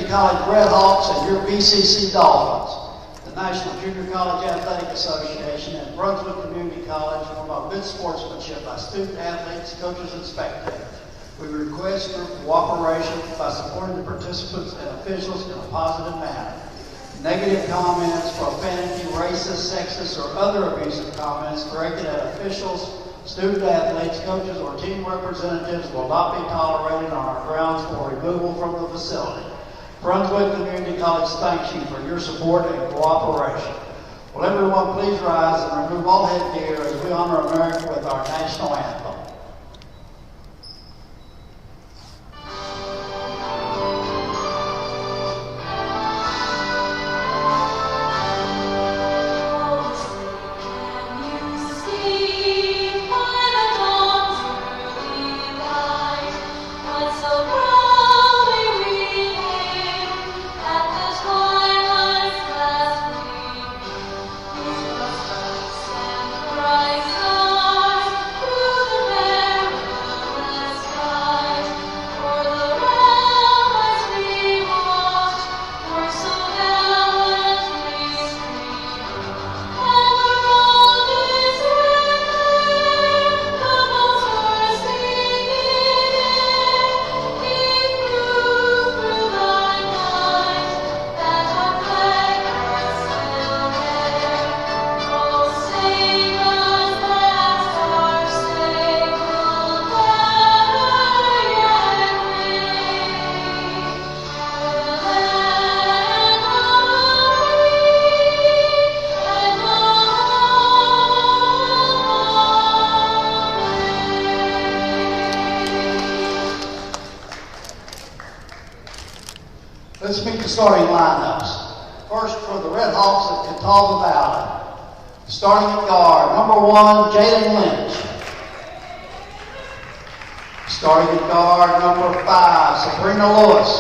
Community College Redhawks and your BCC Dolphins. The National Junior College Athletic Association and Brunswick Community College promote good sportsmanship by student athletes, coaches, and spectators. We request your cooperation by supporting the participants and officials in a positive manner. Negative comments, profanity, racist, sexist, or other abusive comments directed at officials, student athletes, coaches, or team representatives will not be tolerated on our grounds for removal from the facility. Brunswick Community College thanks you for your support and cooperation. Will everyone please rise and remove all headgear as we honor America with our national anthem. Let's meet the starting lineups. First for the Red Hawks of Catawba Valley. Starting at guard, number 1, Jalen Lynch. Starting at guard, number 5, Sabrina Lewis.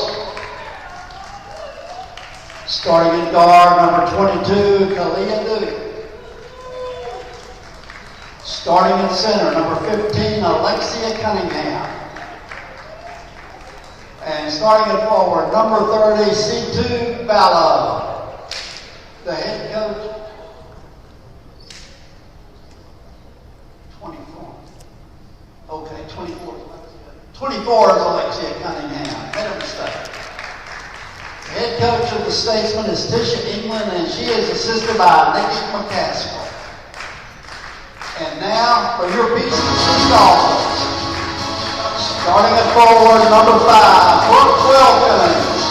Starting at guard, number 22, Kalia Dewey. Starting at center, number 15, Alexia Cunningham. And starting at forward, number 30, C2 Ballo. The head coach, 24. Okay, 24. 24 is Alexia Cunningham. Made a mistake. The head coach of the Statesman is Tisha England, and she is assisted by Nikki McCaskill. And now for your BCC Dolphins. Starting at forward, number 5, Brooke Wilkins.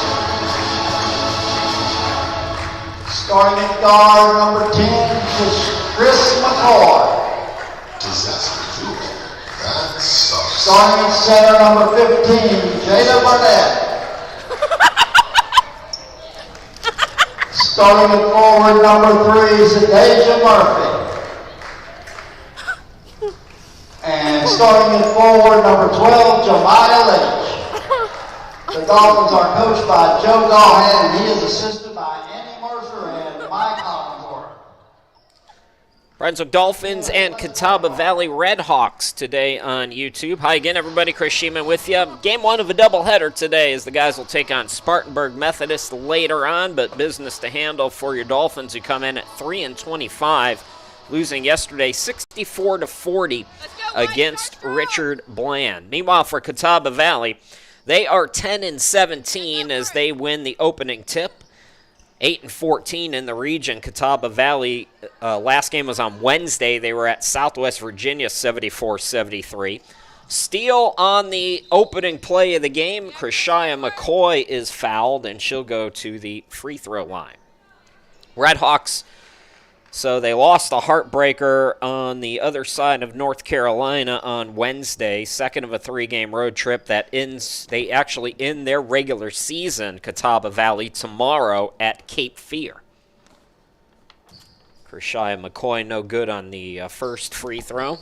Starting at guard, number 10, is Chris McCoy. Disaster duo. That sucks. Starting at center, number 15, Jada Burnett. Starting at forward, number 3, Zadeja Murphy. And starting at forward, number 12, Jemiah Lynch. The Dolphins are coached by Joe Gahan, and he is assisted by Annie Mercer and Mike Hollingsworth. Brunswick Dolphins and Catawba Valley Redhawks today on YouTube. Hi again, everybody. Chris Sheeman with you. Game 1 of a doubleheader today as the guys will take on Spartanburg Methodist later on, but business to handle for your Dolphins who come in at 3-25. Losing yesterday 64-40 against Richard Bland. Meanwhile, for Catawba Valley, they are 10-17 as they win the opening tip. 8-14 in the region. Catawba Valley, last game was on Wednesday. They were at Southwest Virginia 74-73. Steal on the opening play of the game. Krishaya McCoy is fouled, and she'll go to the free throw line. Redhawks. So they lost a heartbreaker on the other side of North Carolina on Wednesday, second of a 3-game road trip that ends, they actually end their regular season, Catawba Valley, tomorrow at Cape Fear. Krishaya McCoy no good on the first free throw.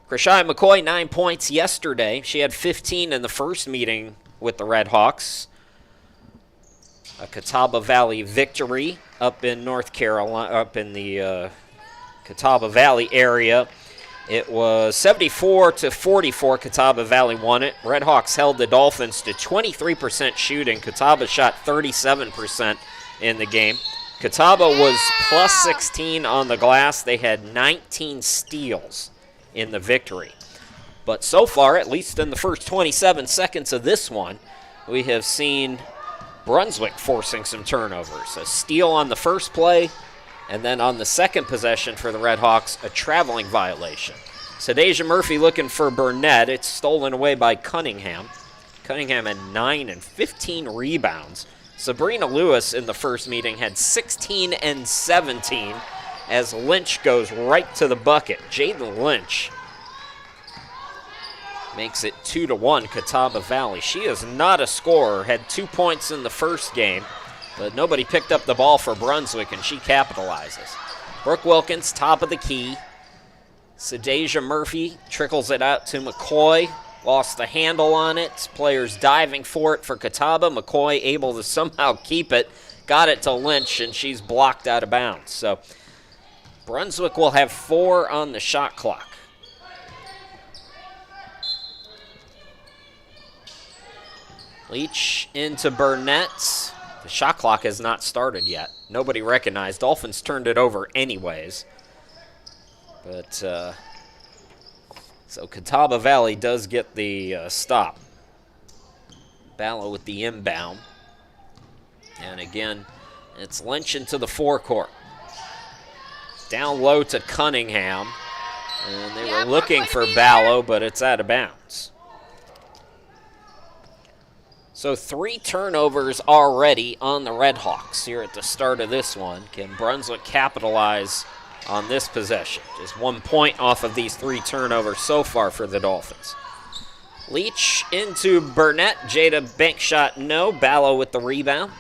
Krishaya McCoy, 9 points yesterday. She had 15 in the first meeting with the Redhawks. A Catawba Valley victory up in North Carolina, up in the Catawba Valley area. It was 74-44. Catawba Valley won it. Redhawks held the Dolphins to 23% shooting. Catawba shot 37% in the game. Catawba was plus 16 on the glass. They had 19 steals in the victory. But so far, at least in the first 27 seconds of this one, we have seen Brunswick forcing some turnovers. A steal on the first play, and then on the second possession for the Redhawks, a traveling violation. Sadeja Murphy looking for Burnett. It's stolen away by Cunningham. Cunningham had 9 and 15 rebounds. Sabrina Lewis in the first meeting had 16 and 17 as Lynch goes right to the bucket. Jaden Lynch makes it 2-1 Catawba Valley. She is not a scorer, had 2 points in the first game, but nobody picked up the ball for Brunswick, and she capitalizes. Brooke Wilkins, top of the key. Sadeja Murphy trickles it out to McCoy. Lost the handle on it. Players diving for it for Catawba. McCoy able to somehow keep it. Got it to Lynch, and she's blocked out of bounds. So Brunswick will have 4 on the shot clock. Leach into Burnett. The shot clock has not started yet. Nobody recognized. Dolphins turned it over anyways. But, so Catawba Valley does get the stop. Ballo with the inbound. And again, it's Lynch into the forecourt. Down low to Cunningham. And they were looking for Ballo, but it's out of bounds. So 3 turnovers already on the Redhawks here at the start of this one. Can Brunswick capitalize on this possession? Just 1 point off of these 3 turnovers so far for the Dolphins. Leach into Burnett. Jada bank shot, no. Ballo with the rebound.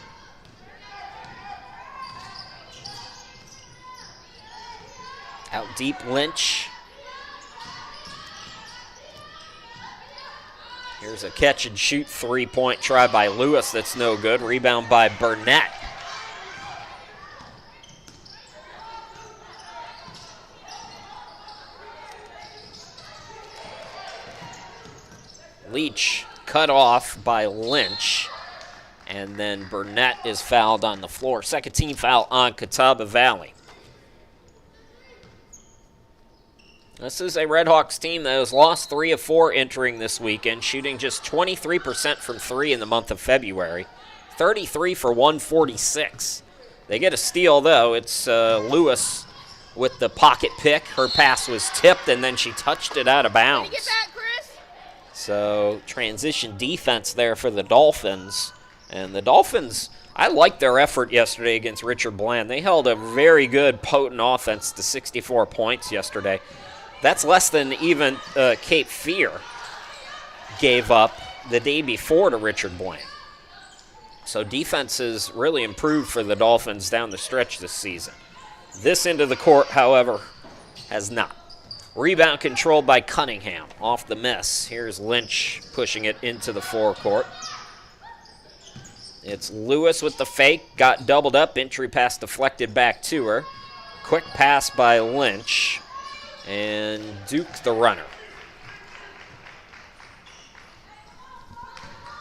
Out deep, Lynch. Here's a catch and shoot 3-point try by Lewis that's no good. Rebound by Burnett. Leach cut off by Lynch. And then Burnett is fouled on the floor. Second team foul on Catawba Valley. This is a Redhawks team that has lost 3 of 4 entering this weekend, shooting just 23% from 3 in the month of February, 33 for 146. They get a steal, though. It's Lewis with the pocket pick. Her pass was tipped, and then she touched it out of bounds. Did you get that, Chris? So transition defense there for the Dolphins. And the Dolphins, I liked their effort yesterday against Richard Bland. They held a very good, potent offense to 64 points yesterday. That's less than even Cape Fear gave up the day before to Richard Bland. So defense has really improved for the Dolphins down the stretch this season. This end of the court, however, has not. Rebound controlled by Cunningham off the miss. Here's Lynch pushing it into the forecourt. It's Lewis with the fake, got doubled up, entry pass deflected back to her. Quick pass by Lynch. And Duke the runner.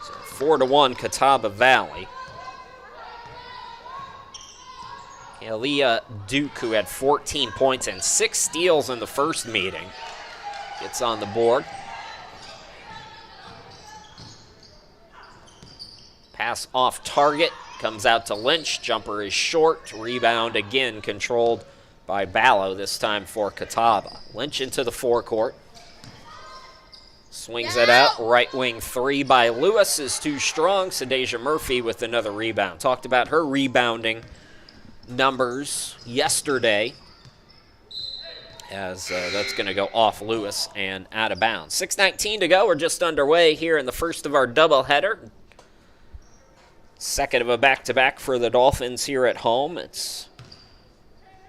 So 4-1 Catawba Valley. Aaliyah Duke, who had 14 points and 6 steals in the first meeting, gets on the board. Pass off target, comes out to Lynch. Jumper is short. Rebound again controlled by Ballo, this time for Catawba. Lynch into the forecourt. Swings it out. Right wing 3 by Lewis is too strong. Sadeja Murphy with another rebound. Talked about her rebounding numbers yesterday, as that's going to go off Lewis and out of bounds. 6:19 to go. We're just underway here in the first of our doubleheader. Second of a back-to-back for the Dolphins here at home. It's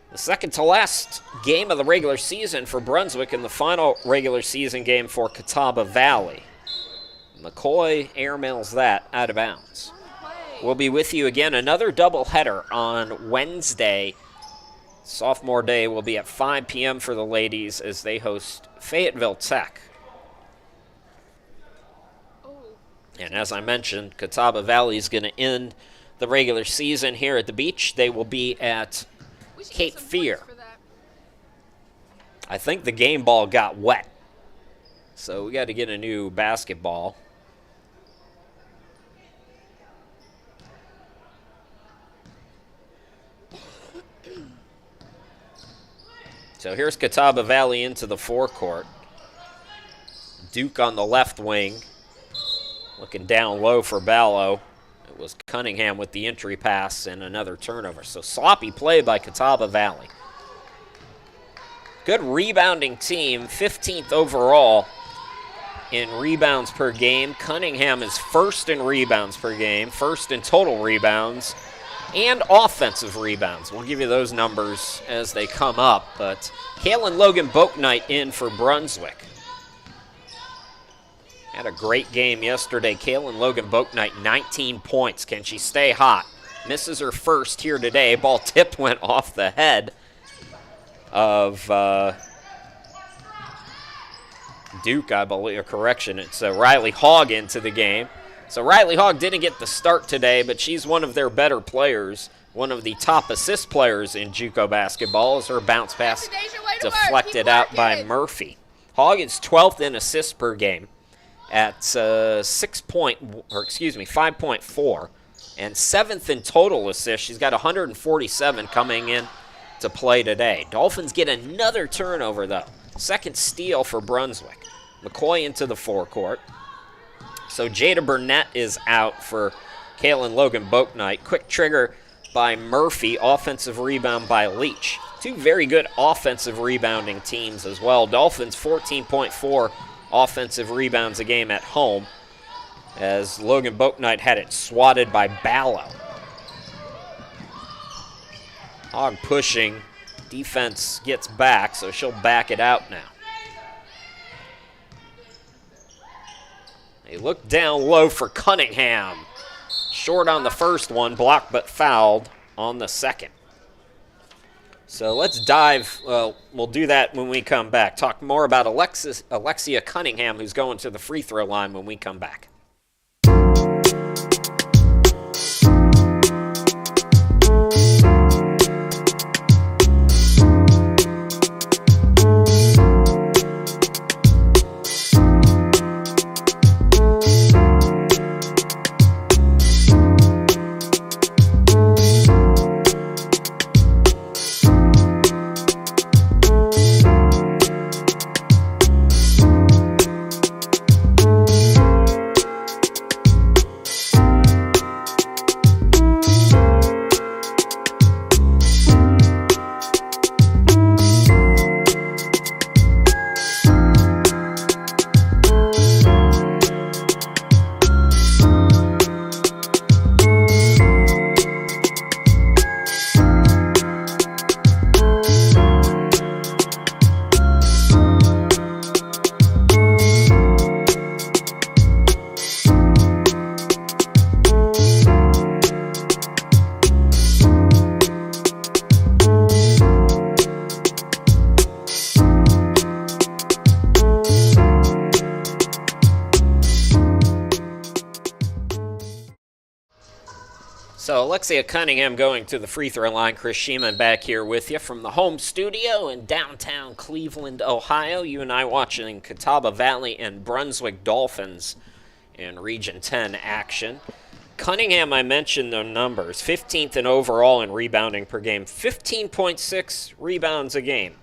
the second to last game of the regular season for Brunswick and the final regular season game for Catawba Valley. McCoy airmails that out of bounds. We'll be with you again, another doubleheader on Wednesday Sophomore day will be at 5 p.m. for the ladies as they host Fayetteville Tech. And as I mentioned, Catawba Valley is going to end the regular season here at the beach. They will be at Cape Fear. I think the game ball got wet, so we got to get a new basketball. So here's Catawba Valley into the forecourt. Duke on the left wing, looking down low for Ballo. It was Cunningham with the entry pass and another turnover. So sloppy play by Catawba Valley. Good rebounding team, 15th overall in rebounds per game. Cunningham is first in rebounds per game, first in total rebounds, and offensive rebounds. We'll give you those numbers as they come up, but Kaylin Logan Boaknight in for Brunswick. Had a great game yesterday. Kaylin Logan Boaknight, 19 points. Can she stay hot? Misses her first here today. Ball tipped, went off the head of Duke, I believe, a correction. It's Riley Hogg into the game. So Riley Hogg didn't get the start today, but she's one of their better players, one of the top assist players in JUCO basketball, as her bounce pass deflected out by Murphy. Hogg is 12th in assists per game at 5.4, and 7th in total assists. She's got 147 coming in to play today. Dolphins get another turnover, though. Second steal for Brunswick. McCoy into the forecourt. So Jada Burnett is out for Kaylin Logan Boaknight. Quick trigger by Murphy. Offensive rebound by Leach. Two very good offensive rebounding teams as well. Dolphins 14.4 offensive rebounds a game at home, as Logan Boaknight had it swatted by Ballo. Hogg pushing. Defense gets back, so she'll back it out now. They look down low for Cunningham. Short on the first one, blocked but fouled on the second. So let's dive. We'll do that when we come back. Talk more about Alexia Cunningham, who's going to the free throw line when we come back. So Alexia Cunningham going to the free throw line. Chris Sheeman back here with you from the home studio in downtown Cleveland, Ohio. You and I watching Catawba Valley and Brunswick Dolphins in Region 10 action. Cunningham, I mentioned the numbers. 15th in overall in rebounding per game. 15.6 rebounds a game.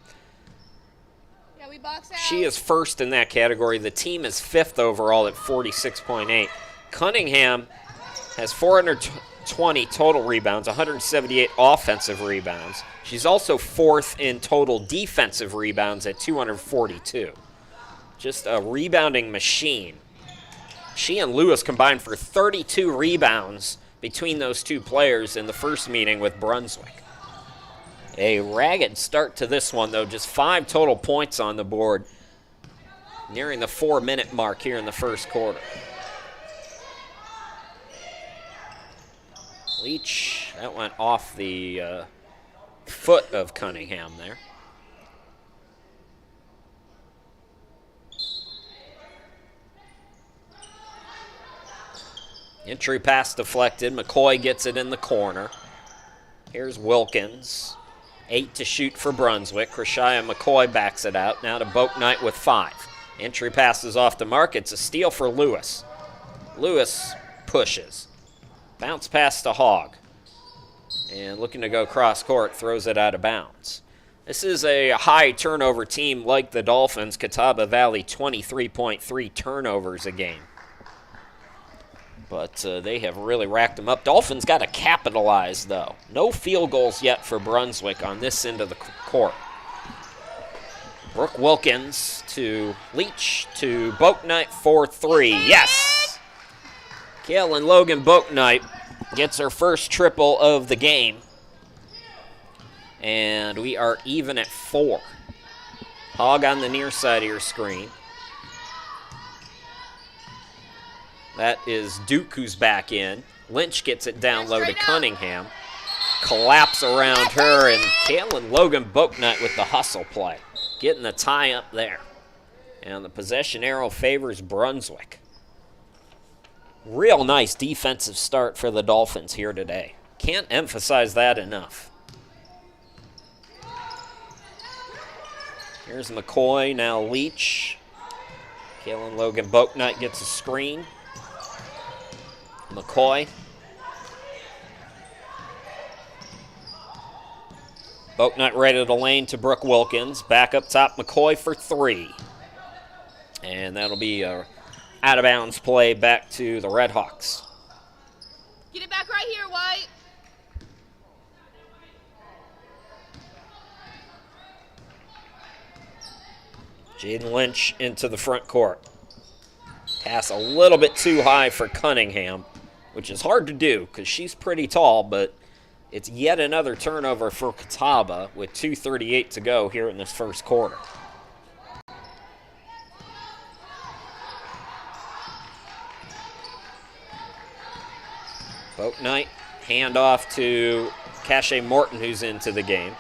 Yeah, we box out. She is first in that category. The team is 5th overall at 46.8. Cunningham has 420 total rebounds, 178 offensive rebounds. She's also 4th in total defensive rebounds at 242. Just a rebounding machine. She and Lewis combined for 32 rebounds between those two players in the first meeting with Brunswick. A ragged start to this one, though. Just 5 total points on the board, nearing the 4-minute mark here in the first quarter. Leach, that went off the foot of Cunningham there. Entry pass deflected. McCoy gets it in the corner. Here's Wilkins. 8 to shoot for Brunswick. Krishaya McCoy backs it out. Now to Boaknight with 5. Entry pass is off the mark. It's a steal for Lewis. Lewis pushes. Bounce pass to Hogg. And looking to go cross court, throws it out of bounds. This is a high turnover team like the Dolphins. Catawba Valley, 23.3 turnovers a game. But they have really racked them up. Dolphins got to capitalize, though. No field goals yet for Brunswick on this end of the court. Brooke Wilkins to Leach to Boaknight for 3. Yes! Kaylin Logan Boaknight gets her first triple of the game. And we are even at 4. Hogg on the near side of your screen. That is Duke who's back in. Lynch gets it down low to Cunningham. Collapse around her, and Kaylin Logan Boaknight with the hustle play. Getting the tie up there. And the possession arrow favors Brunswick. Real nice defensive start for the Dolphins here today. Can't emphasize that enough. Here's McCoy, now Leach. Kaylin Logan Boaknight gets a screen. McCoy. Boaknight right of the lane to Brooke Wilkins. Back up top, McCoy for 3. And that'll be a out-of-bounds play back to the Red Hawks. Get it back right here, White. Jaden Lynch into the front court. Pass a little bit too high for Cunningham, which is hard to do because she's pretty tall, but it's yet another turnover for Catawba with 2:38 to go here in this first quarter. Boaknight, handoff to Cache Morton, who's into the game.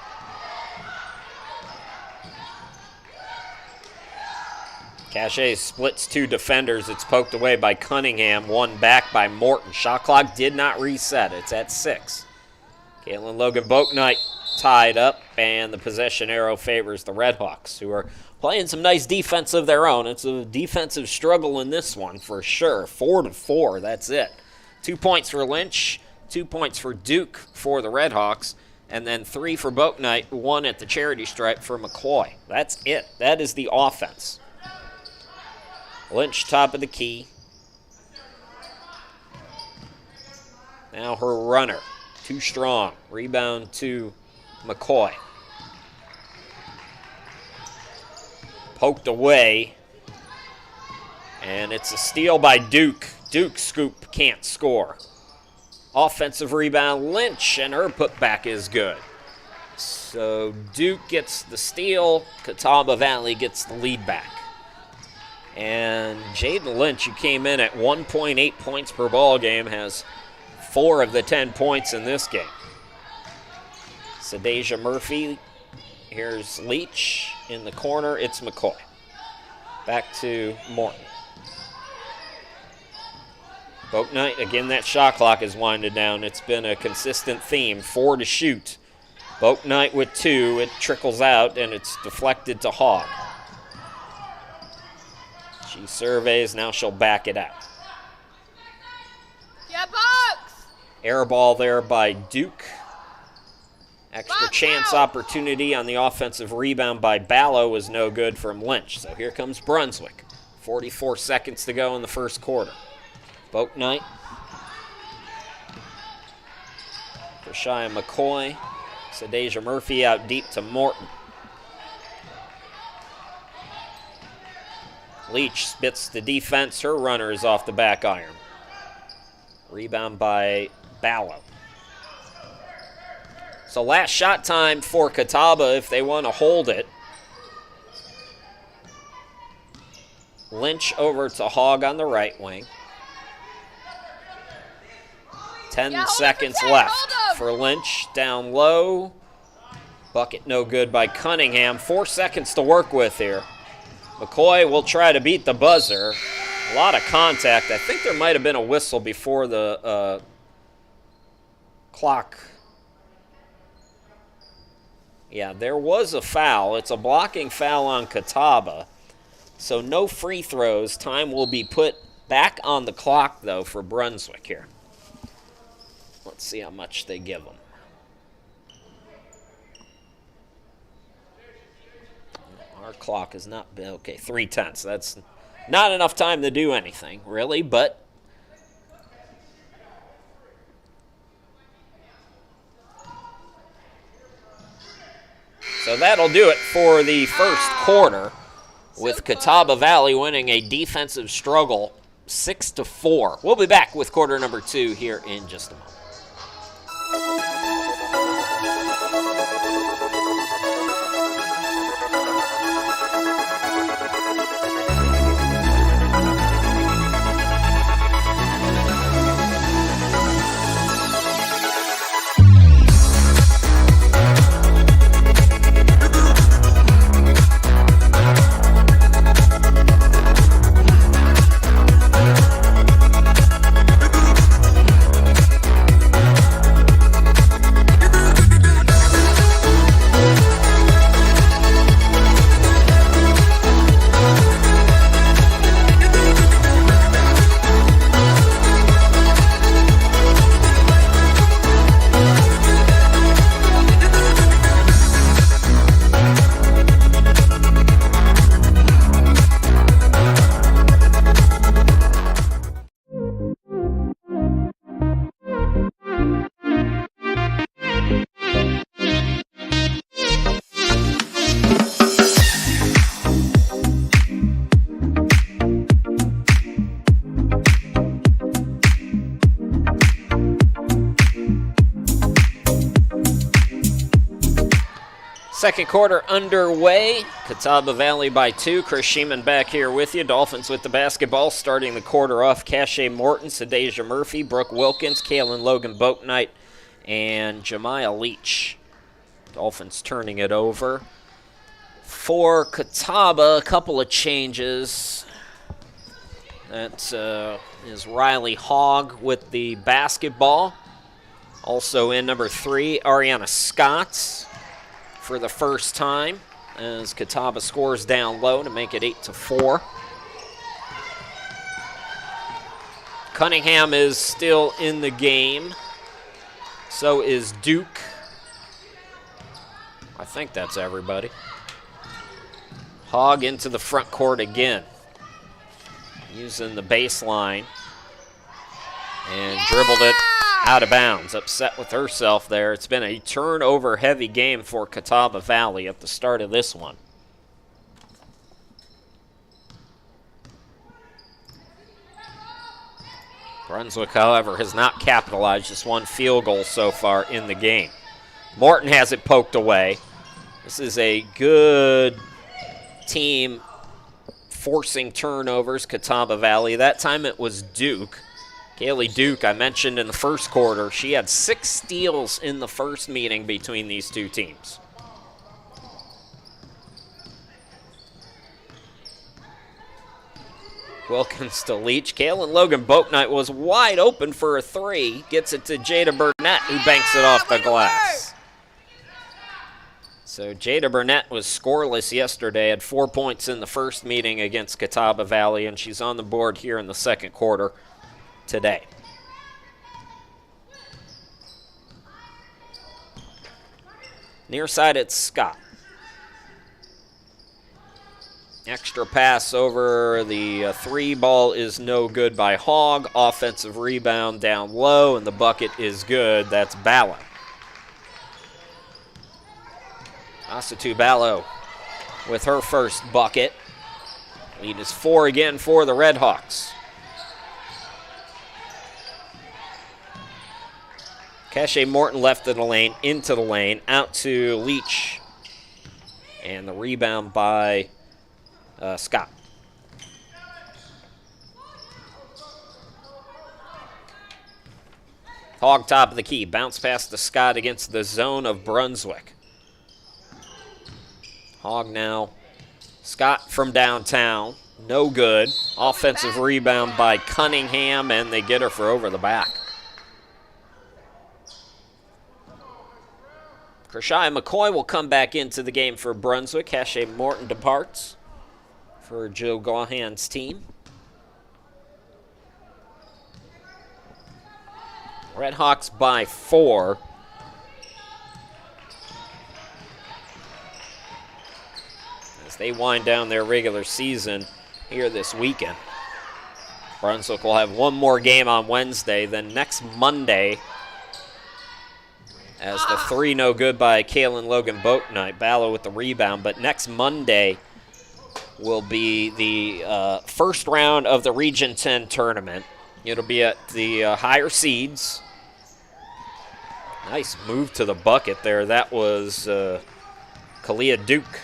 Cache splits 2 defenders. It's poked away by Cunningham. 1 back by Morton. Shot clock did not reset. It's at 6. Kaylin Logan Boaknight tied up, and the possession arrow favors the Red Hawks, who are playing some nice defense of their own. It's a defensive struggle in this one for sure. 4-4, that's it. 2 points for Lynch, 2 points for Duke for the Red Hawks, and then 3 for Boaknight, 1 at the charity stripe for McCoy. That's it. That is the offense. Lynch top of the key. Now her runner. Too strong. Rebound to McCoy. Poked away. And it's a steal by Duke. Duke scoop can't score. Offensive rebound, Lynch, and her putback is good. So Duke gets the steal. Catawba Valley gets the lead back. And Jaden Lynch, who came in at 1.8 points per ball game, has 4 of the 10 points in this game. Sadasia Murphy. Here's Leach in the corner. It's McCoy. Back to Morton. Boaknight, again, that shot clock is winded down. It's been a consistent theme. 4 to shoot. Boaknight with 2. It trickles out, and it's deflected to Hogg. She surveys. Now she'll back it out. Yeah, box! Air ball there by Duke. Extra Box chance out. opportunity on the offensive rebound by Ballo was no good from Lynch. So here comes Brunswick. 44 seconds to go in the first quarter. Boaknight. Krishaya McCoy. Sadasia Murphy out deep to Morton. Leach spits the defense. Her runner is off the back iron. Rebound by Ballo. So last shot time for Catawba if they want to hold it. Lynch over to Hogg on the right wing. 10 seconds left for Lynch. Down low. Bucket no good by Cunningham. 4 seconds to work with here. McCoy will try to beat the buzzer. A lot of contact. I think there might have been a whistle before the clock. Yeah, there was a foul. It's a blocking foul on Catawba. So no free throws. Time will be put back on the clock, though, for Brunswick here. Let's see how much they give them. Our clock is not, okay, 3/10. That's not enough time to do anything, really, but so that'll do it for the first quarter, with Catawba Valley winning a defensive struggle 6-4. We'll be back with quarter number 2 here in just a moment. Second quarter underway. Catawba Valley by 2. Chris Sheeman back here with you. Dolphins with the basketball, starting the quarter off. Cache Morton, Sadeja Murphy, Brooke Wilkins, Kaylin Logan Boatnight, and Jemiah Leach. Dolphins turning it over. For Catawba, a couple of changes. That is Riley Hogg with the basketball. Also in number 3, Ariana Scott for the first time, as Catawba scores down low to make it 8-4. Cunningham is still in the game. So is Duke. I think that's everybody. Hogg into the front court again, using the baseline, and dribbled it out of bounds. Upset with herself there. It's been a turnover-heavy game for Catawba Valley at the start of this one. Brunswick, however, has not capitalized. Just one field goal so far in the game. Morton has it poked away. This is a good team forcing turnovers, Catawba Valley. That time it was Duke. Kaylee Duke, I mentioned in the first quarter, she had 6 steals in the first meeting between these two teams. Wilkins to Leach. Kaylin Logan Boatnight was wide open for a 3. Gets it to Jada Burnett, who banks it off the glass. So Jada Burnett was scoreless yesterday, had 4 points in the first meeting against Catawba Valley, and she's on the board here in the second quarter today. Near side, it's Scott. Extra pass over the 3 ball is no good by Hogg. Offensive rebound down low, and the bucket is good. That's Ballo. Asatu Ballo with her first bucket. Lead is 4 again for the Red Hawks. Cache Morton left in the lane, into the lane, out to Leach. And the rebound by Scott. Hogg top of the key. Bounce pass to Scott against the zone of Brunswick. Hogg now. Scott from downtown. No good. Offensive rebound by Cunningham, and they get her for over the back. Kershia McCoy will come back into the game for Brunswick. Heshe Morton departs for Joe Gaughan's team. Redhawks by 4. As they wind down their regular season here this weekend. Brunswick will have one more game on Wednesday, then next Monday, as the 3 no good by Kalen Logan Boatnight, Ballo with the rebound. But next Monday will be the first round of the Region 10 tournament. It'll be at the higher seeds. Nice move to the bucket there. That was Kalia Duke.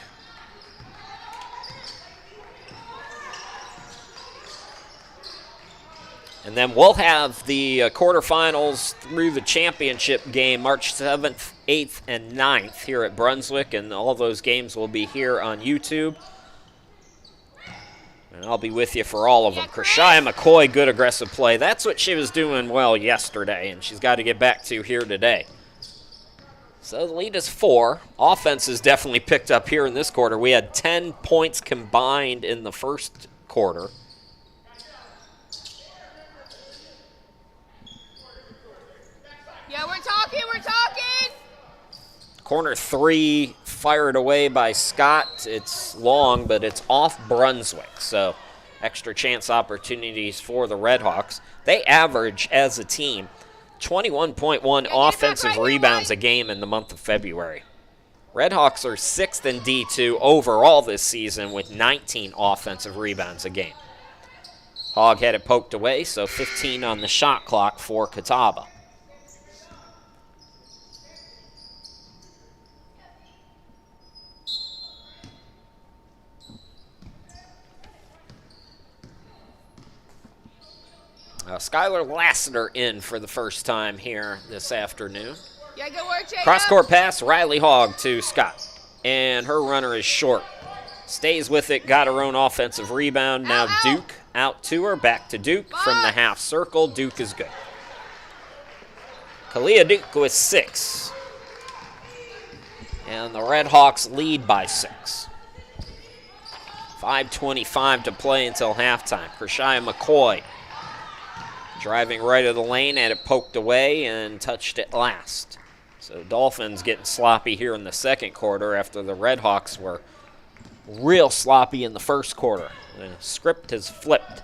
And then we'll have the quarterfinals through the championship game March 7th, 8th, and 9th here at Brunswick, and all those games will be here on YouTube. And I'll be with you for all of them. Kershia McCoy, good aggressive play. That's what she was doing well yesterday, and she's got to get back to here today. So the lead is 4. Offense is definitely picked up here in this quarter. We had 10 points combined in the first quarter. Yeah, we're talking. Corner 3 fired away by Scott. It's long, but it's off Brunswick. So extra chance opportunities for the Redhawks. They average as a team 21.1 offensive rebounds a game in the month of February. Redhawks are 6th in D2 overall this season with 19 offensive rebounds a game. Hogg had it poked away, so 15 on the shot clock for Catawba. Skylar Lassiter in for the first time here this afternoon. Yeah, good work, Jacob. Cross-court pass, Riley Hogg to Scott. And her runner is short. Stays with it, got her own offensive rebound. Now Duke out to her, back to Duke from the half circle. Duke is good. Kalia Duke with 6. And the Redhawks lead by 6. 5:25 to play until halftime. Kershia McCoy driving right of the lane, had it poked away and touched it last. So Dolphins getting sloppy here in the second quarter after the Redhawks were real sloppy in the first quarter. The script has flipped.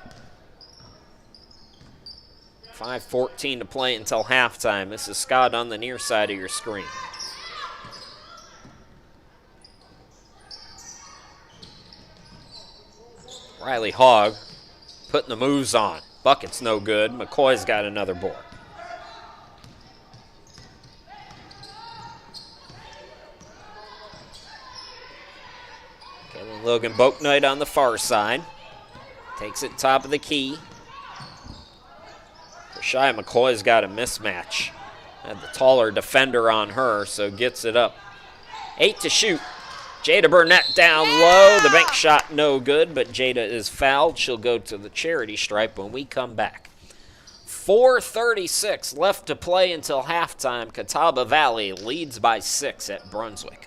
5:14 to play until halftime. This is Scott on the near side of your screen. Riley Hogg putting the moves on. Bucket's no good. McCoy's got another board. Kalen Logan Boatnight on the far side. Takes it top of the key. Kershia McCoy's got a mismatch. Had the taller defender on her, so gets it up. 8 to shoot. Jada Burnett down low. The bank shot no good, but Jada is fouled. She'll go to the charity stripe when we come back. 4:36 left to play until halftime. Catawba Valley leads by 6 at Brunswick.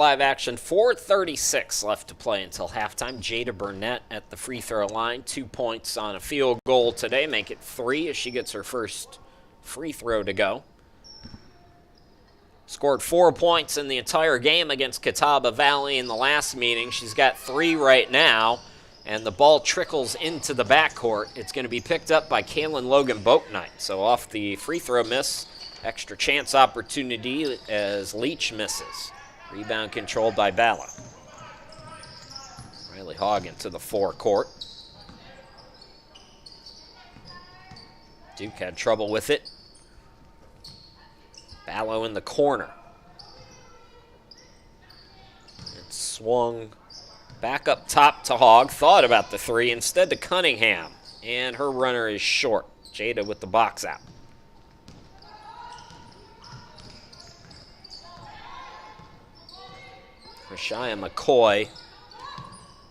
live action. 4:36 left to play until halftime. Jada Burnett at the free throw line. 2 points on a field goal today. Make it 3 as she gets her first free throw to go. Scored 4 points in the entire game against Catawba Valley in the last meeting. She's got 3 right now, and the ball trickles into the backcourt. It's going to be picked up by Kaylin Logan Boaknight. So off the free throw miss, extra chance opportunity as Leach misses. Rebound controlled by Bala. Riley Hogg into the forecourt. Duke had trouble with it. Ballo in the corner. It swung back up top to Hogg. Thought about the 3. Instead to Cunningham. And her runner is short. Jada with the box out. Rashaya McCoy.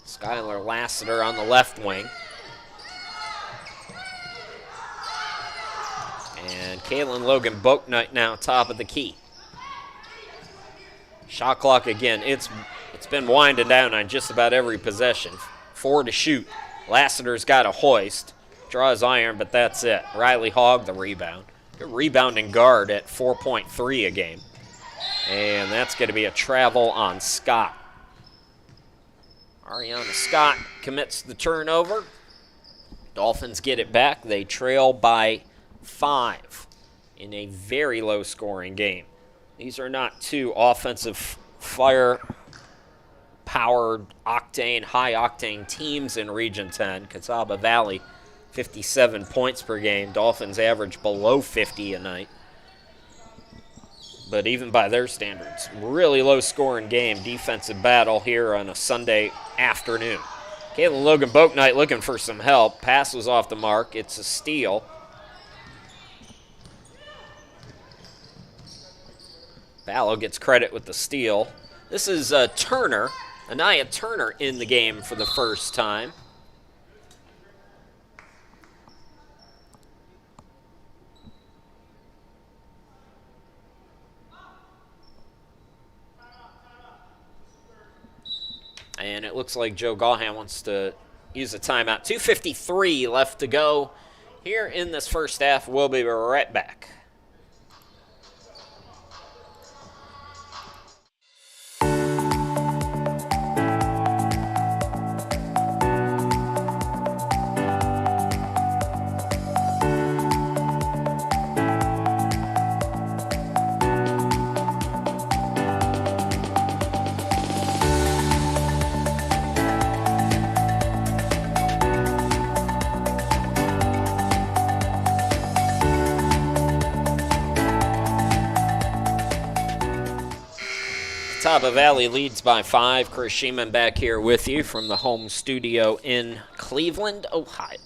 Skylar Lassiter on the left wing. And Kaylin Logan Boaknight now top of the key. Shot clock again. It's been winding down on just about every possession. 4 to shoot. Lassiter's got a hoist. Draws iron, but that's it. Riley Hogg the rebound. Good rebounding guard at 4.3 a game. And that's going to be a travel on Scott. Ariana Scott commits the turnover. Dolphins get it back. They trail by 5 in a very low-scoring game. These are not 2 offensive fire-powered, high-octane teams in Region 10. Catawba Valley, 57 points per game. Dolphins average below 50 a night. But even by their standards, really low-scoring game, defensive battle here on a Sunday afternoon. Kaylin Logan Boaknight looking for some help. Pass was off the mark. It's a steal. Ballo gets credit with the steal. This is Turner, Anaya Turner in the game for the first time. And it looks like Joe Gahan wants to use a timeout. 2:53 left to go here in this first half. We'll be right back. Catawba Valley leads by 5. Chris Sheeman back here with you from the home studio in Cleveland, Ohio.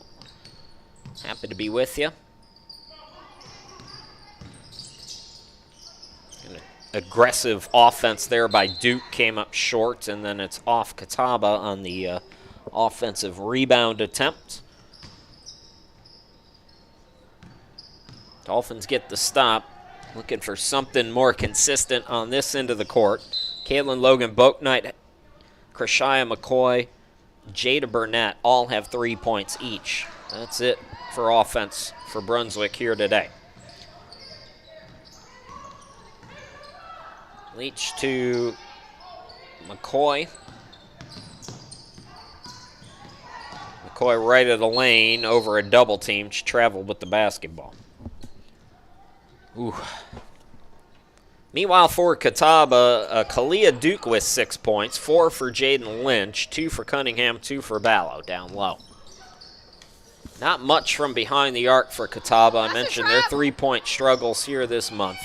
Happy to be with you. An aggressive offense there by Duke came up short, and then it's off Catawba on the offensive rebound attempt. Dolphins get the stop. Looking for something more consistent on this end of the court. Kaylin Logan Boaknight, Krishaya McCoy, Jada Burnett all have 3 points each. That's it for offense for Brunswick here today. Leach to McCoy. McCoy right of the lane over a double team. She traveled with the basketball. Ooh. Meanwhile, for Catawba, Kalia Duke with 6 points, 4 for Jaden Lynch, 2 for Cunningham, 2 for Ballo down low. Not much from behind the arc for Catawba. I mentioned their 3-point struggles here this month.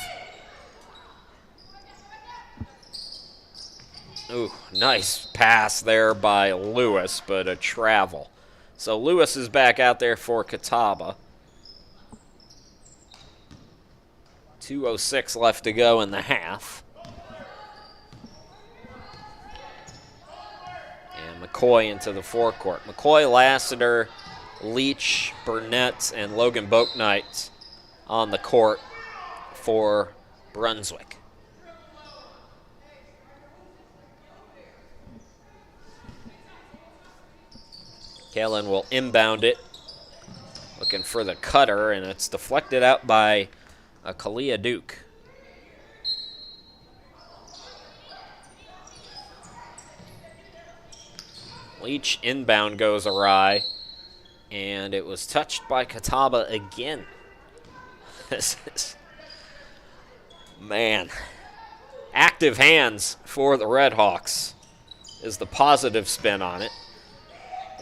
Ooh, nice pass there by Lewis, but a travel. So Lewis is back out there for Catawba. 2:06 left to go in the half. And McCoy into the forecourt. McCoy, Lassiter, Leach, Burnett, and Logan Boaknight on the court for Brunswick. Kalen will inbound it, looking for the cutter, and it's deflected out by Kalia Duke. Leach inbound goes awry, and it was touched by Catawba again. This is, man, active hands for the Red Hawks is the positive spin on it.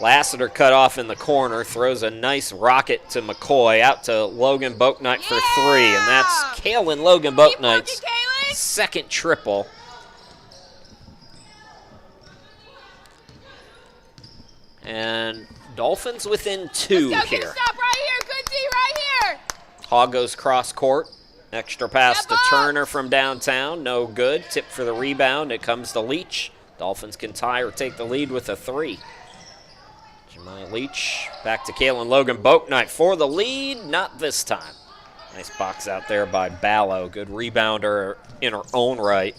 Lassiter cut off in the corner, throws a nice rocket to McCoy, out to Logan Boaknight for three, and that's Kalen Logan Boaknight's second triple. And Dolphins within two here. Stop right here, good D, right here. Hogg goes cross court. Extra pass to Turner from downtown. No good. Tip for the rebound. It comes to Leach. Dolphins can tie or take the lead with a three. Jemiah Leach back to Kalen Logan Boaknight for the lead. Not this time. Nice box out there by Ballo. Good rebounder in her own right.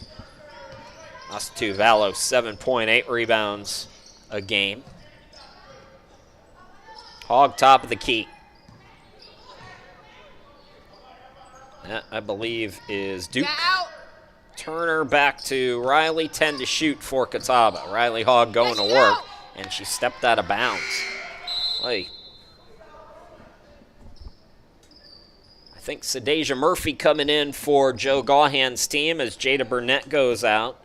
Us two, Ballo, 7.8 rebounds a game. Hogg top of the key. That, I believe, is Duke. Turner back to Riley, 10 to shoot for Catawba. Riley Hogg going to work, and she stepped out of bounds. Hey. I think Sadeja Murphy coming in for Joe Gaughan's team as Jada Burnett goes out.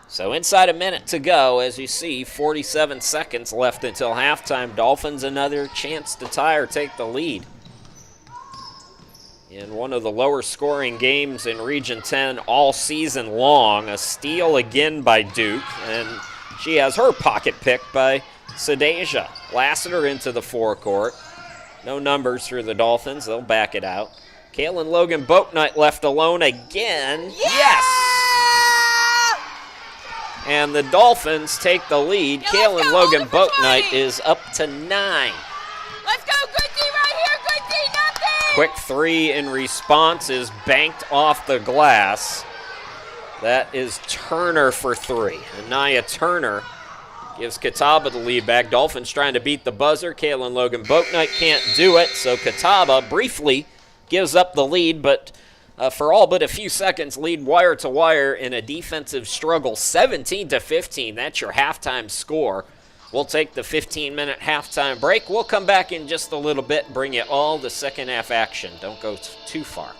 So inside a minute to go, as you see, 47 seconds left until halftime. Dolphins another chance to tie or take the lead. In one of the lower scoring games in Region 10 all season long, a steal again by Duke, and she has her pocket picked by Sadeja. Lassiter into the forecourt. No numbers for the Dolphins, they'll back it out. Kalen Logan Boaknight left alone again. Yes! And the Dolphins take the lead. Kalen Logan Boaknight is up to 9. Let's go, good D right here, good D, nothing! Quick three in response is banked off the glass. That is Turner for three. Anaya Turner gives Catawba the lead back. Dolphins trying to beat the buzzer. Kalen Logan Boaknight can't do it, so Catawba briefly gives up the lead, but for all but a few seconds, lead wire to wire in a defensive struggle, 17-15. That's your halftime score. We'll take the 15-minute halftime break. We'll come back in just a little bit and bring you all the second half action. Don't go too far.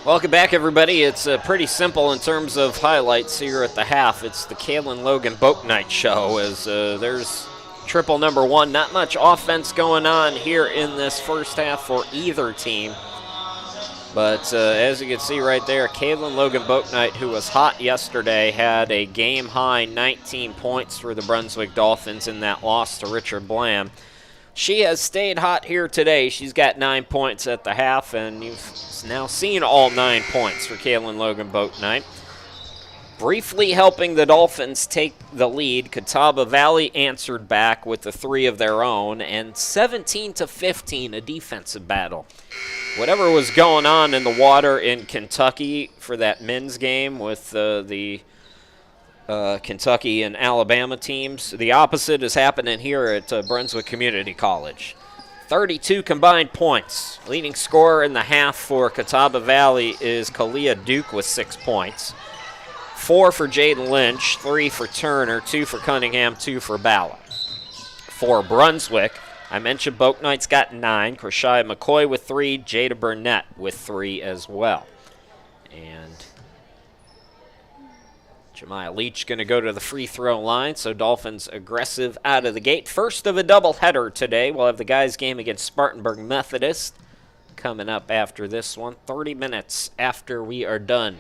Welcome back, everybody. It's pretty simple in terms of highlights here at the half. It's the Kalen Logan Boat Night show as there's triple number one. Not much offense going on here in this first half for either team. But as you can see right there, Kalen Logan Boat Night, who was hot yesterday, had a game-high 19 points for the Brunswick Dolphins in that loss to Richard Blam. She has stayed hot here today. She's got 9 points at the half, and you've now seen all 9 points for Kalen Logan Boat Night. Briefly helping the Dolphins take the lead, Catawba Valley answered back with the 3 of their own, and 17-15, a defensive battle. Whatever was going on in the water in Kentucky for that men's game with the Kentucky and Alabama teams, the opposite is happening here at Brunswick Community College. 32 combined points. Leading scorer in the half for Catawba Valley is Kalia Duke with 6 points. 4 for Jaden Lynch, 3 for Turner, 2 for Cunningham, 2 for Bala. For Brunswick, I mentioned Boat Knight's got 9, Krishaya McCoy with 3, Jada Burnett with 3 as well. And Jemiah Leach going to go to the free throw line, so Dolphins aggressive out of the gate. First of a doubleheader today. We'll have the guys' game against Spartanburg Methodist coming up after this one, 30 minutes after we are done.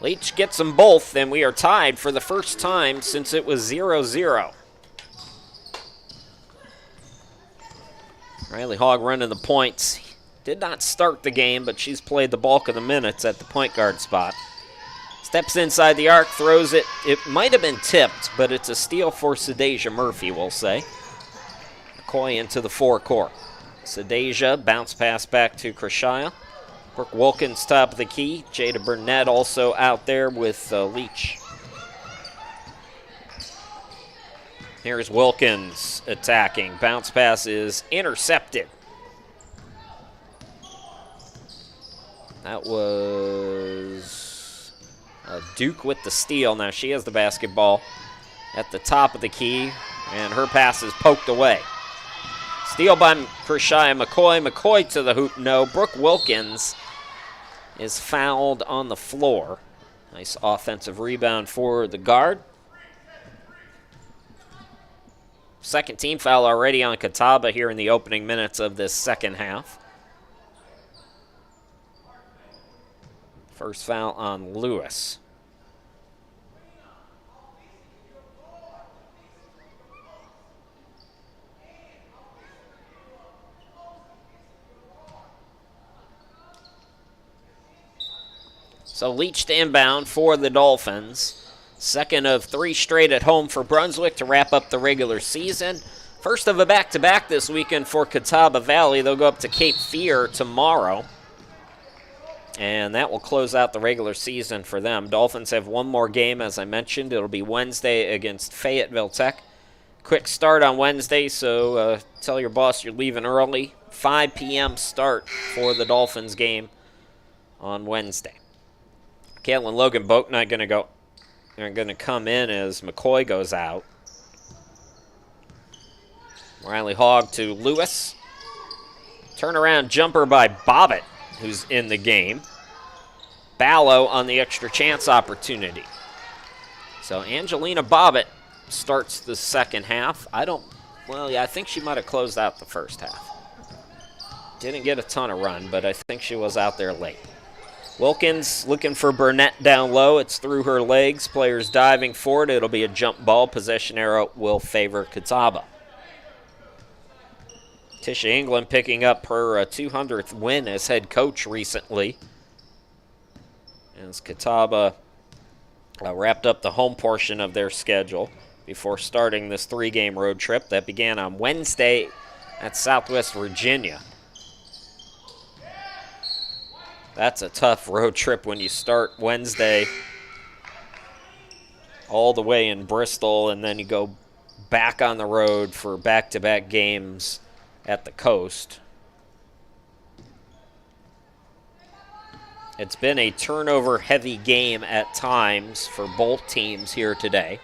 Leach gets them both, and we are tied for the first time since it was 0-0. Riley Hogg running the points. Did not start the game, but she's played the bulk of the minutes at the point guard spot. Steps inside the arc, throws it. It might have been tipped, but it's a steal for Sadeja Murphy, we'll say. McCoy into the forecourt. Sadeja, bounce pass back to Krishaya. Brooke Wilkins top of the key. Jada Burnett also out there with Leach. Here's Wilkins attacking. Bounce pass is intercepted. That was Duke with the steal. Now she has the basketball at the top of the key, and her pass is poked away. Steal by Krishaya McCoy. McCoy to the hoop, no. Brooke Wilkins is fouled on the floor. Nice offensive rebound for the guard. Second team foul already on Catawba here in the opening minutes of this second half. First foul on Lewis. So Leach to inbound for the Dolphins. Second of 3 straight at home for Brunswick to wrap up the regular season. First of a back-to-back this weekend for Catawba Valley. They'll go up to Cape Fear tomorrow. And that will close out the regular season for them. Dolphins have one more game, as I mentioned. It'll be Wednesday against Fayetteville Tech. Quick start on Wednesday, so tell your boss you're leaving early. 5 p.m. start for the Dolphins game on Wednesday. Kalen Logan Boat Night going to come in as McCoy goes out. Riley Hogg to Lewis. Turnaround jumper by Bobbitt, who's in the game. Ballo on the extra chance opportunity. So Angelina Bobbitt starts the second half. I think she might have closed out the first half. Didn't get a ton of run, but I think she was out there late. Wilkins looking for Burnett down low. It's through her legs. Players diving for it. It'll be a jump ball. Possession arrow will favor Catawba. Tisha England picking up her 200th win as head coach recently. As Catawba wrapped up the home portion of their schedule before starting this 3-game road trip that began on Wednesday at Southwest Virginia. That's a tough road trip when you start Wednesday all the way in Bristol and then you go back on the road for back-to-back games at the coast. It's been a turnover-heavy game at times for both teams here today.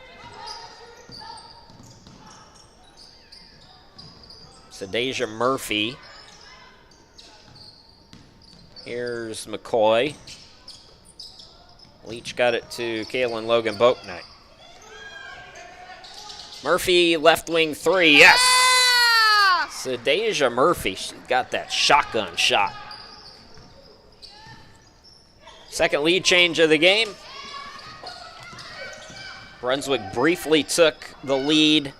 Deja Murphy. Here's McCoy. Leach got it to Kaylin Logan Boatnight. Murphy, left wing three, yes! Deja Murphy, she got that shotgun shot. Second lead change of the game. Brunswick briefly took the lead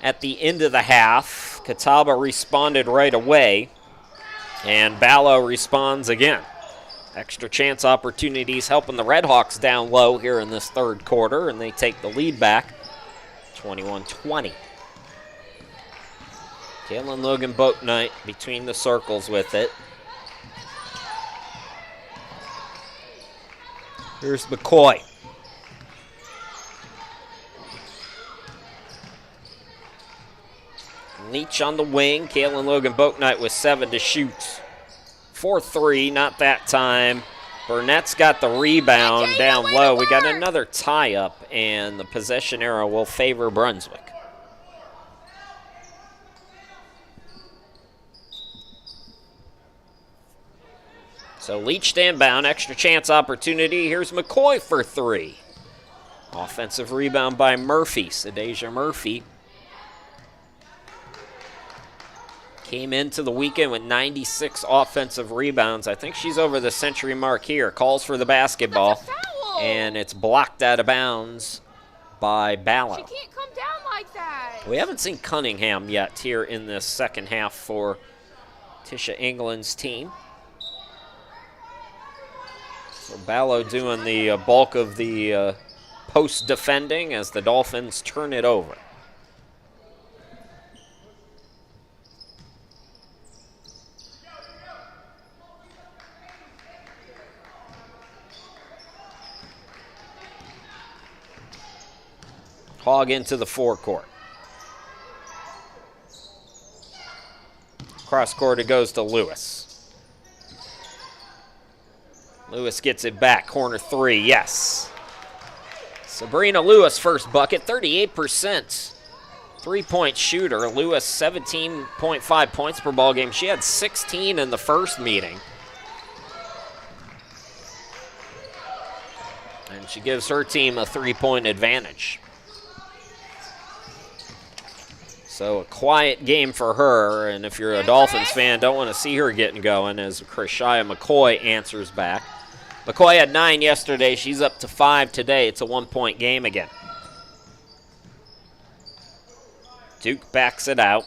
at the end of the half. Catawba responded right away, and Ballo responds again. Extra chance opportunities helping the Redhawks down low here in this third quarter, and they take the lead back 21-20. Kaylin Logan Boatnight between the circles with it. Here's McCoy. Leach on the wing. Kaylin Logan Boatnight with 7 to shoot. 4-3, not that time. Burnett's got the rebound down low. We got another tie-up, and the possession arrow will favor Brunswick. So Leach inbound, extra chance opportunity. Here's McCoy for 3. Offensive rebound by Murphy. Deja Murphy came into the weekend with 96 offensive rebounds. I think she's over the century mark here. Calls for the basketball, and it's blocked out of bounds by Ballo. She can't come down like that. We haven't seen Cunningham yet here in this second half for Tisha England's team. So Ballo doing the bulk of the post defending as the Dolphins turn it over. Hog into the forecourt. Cross court it goes to Lewis. Lewis gets it back, corner 3, yes. Sabrina Lewis first bucket, 38%. 3-point shooter. Lewis 17.5 points per ball game. She had 16 in the first meeting. And she gives her team a 3-point advantage. So a quiet game for her, and if you're a Dolphins fan, don't want to see her getting going as Krishaya McCoy answers back. McCoy had 9 yesterday. She's up to 5 today. It's a 1-point game again. Duke backs it out.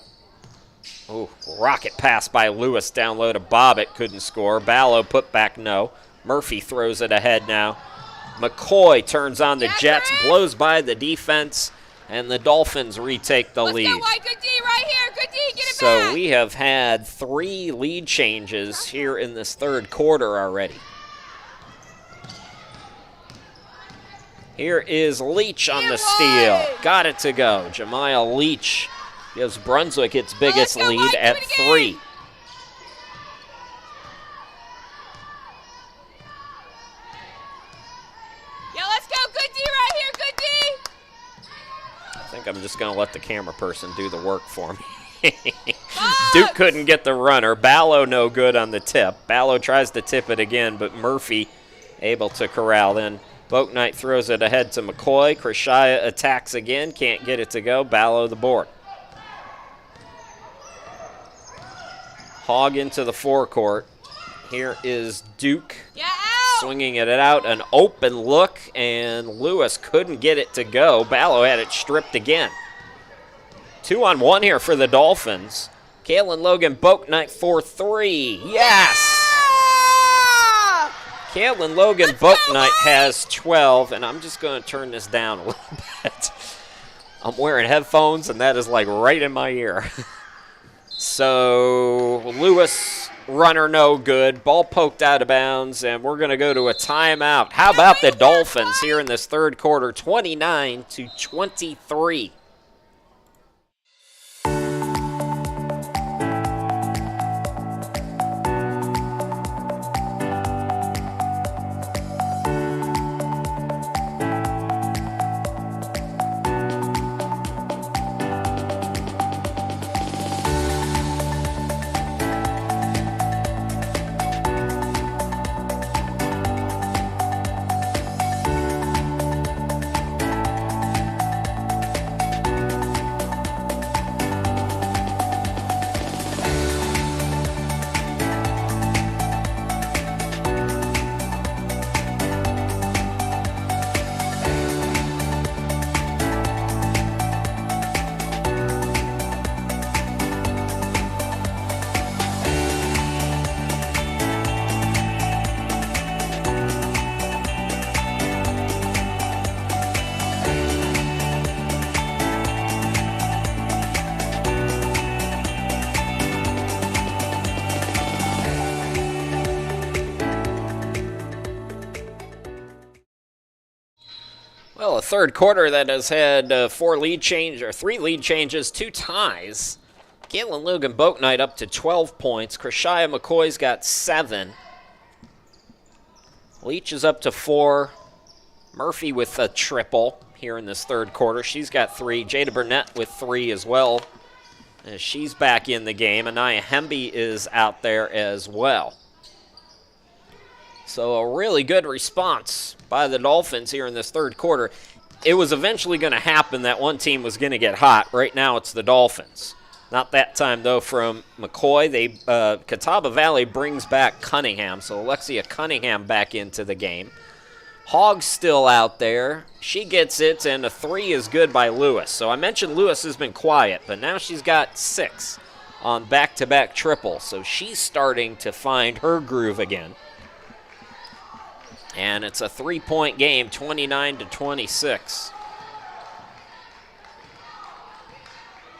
Ooh, rocket pass by Lewis down low to Bobbitt. Couldn't score. Ballo put back no. Murphy throws it ahead now. McCoy turns on the Jets, blows by the defense, and the Dolphins retake the lead. Let's go, White. Good D right here. Good D. Get it So back. we have had 3 lead changes here in this third quarter already. Here is Leach on the steal. Got it to go. Jemiah Leach gives Brunswick its biggest Let's go, lead Mike. at Do it again. 3. Yeah, let's go. Good D right here. Good D. I think I'm just going to let the camera person do the work for me. Duke couldn't get the runner. Ballo no good on the tip. Ballo tries to tip it again, but Murphy able to corral. Then Boatnight throws it ahead to McCoy. Krishaya attacks again. Can't get it to go. Ballo the board. Hog into the forecourt. Here is Duke. Yeah, out. Swinging it out. An open look, and Lewis couldn't get it to go. Ballo had it stripped again. 2-on-1 here for the Dolphins. Kaylin Logan Boatnight for 3. Yes! Kaylin Logan Boatnight has 12, and I'm just going to turn this down a little bit. I'm wearing headphones, and that is like right in my ear. So Lewis, runner no good. Ball poked out of bounds, and we're going to go to a timeout. How about the Dolphins here in this third quarter, 29-23. Well, a third quarter that has had three lead changes, 2 ties. Galen Logan Boatnight up to 12 points. Krishaya McCoy's got 7. Leach is up to 4. Murphy with a triple here in this third quarter. She's got 3. Jada Burnett with 3 as well. As she's back in the game. Anaya Hemby is out there as well. So a really good response by the Dolphins here in this third quarter. It was eventually going to happen that one team was going to get hot. Right now it's the Dolphins. Not that time, though, from McCoy. Catawba Valley brings back Cunningham, so Alexia Cunningham back into the game. Hogg's still out there. She gets it, and a 3 is good by Lewis. So I mentioned Lewis has been quiet, but now she's got 6 on back-to-back triples. So she's starting to find her groove again. And it's a 3-point game, 29-26.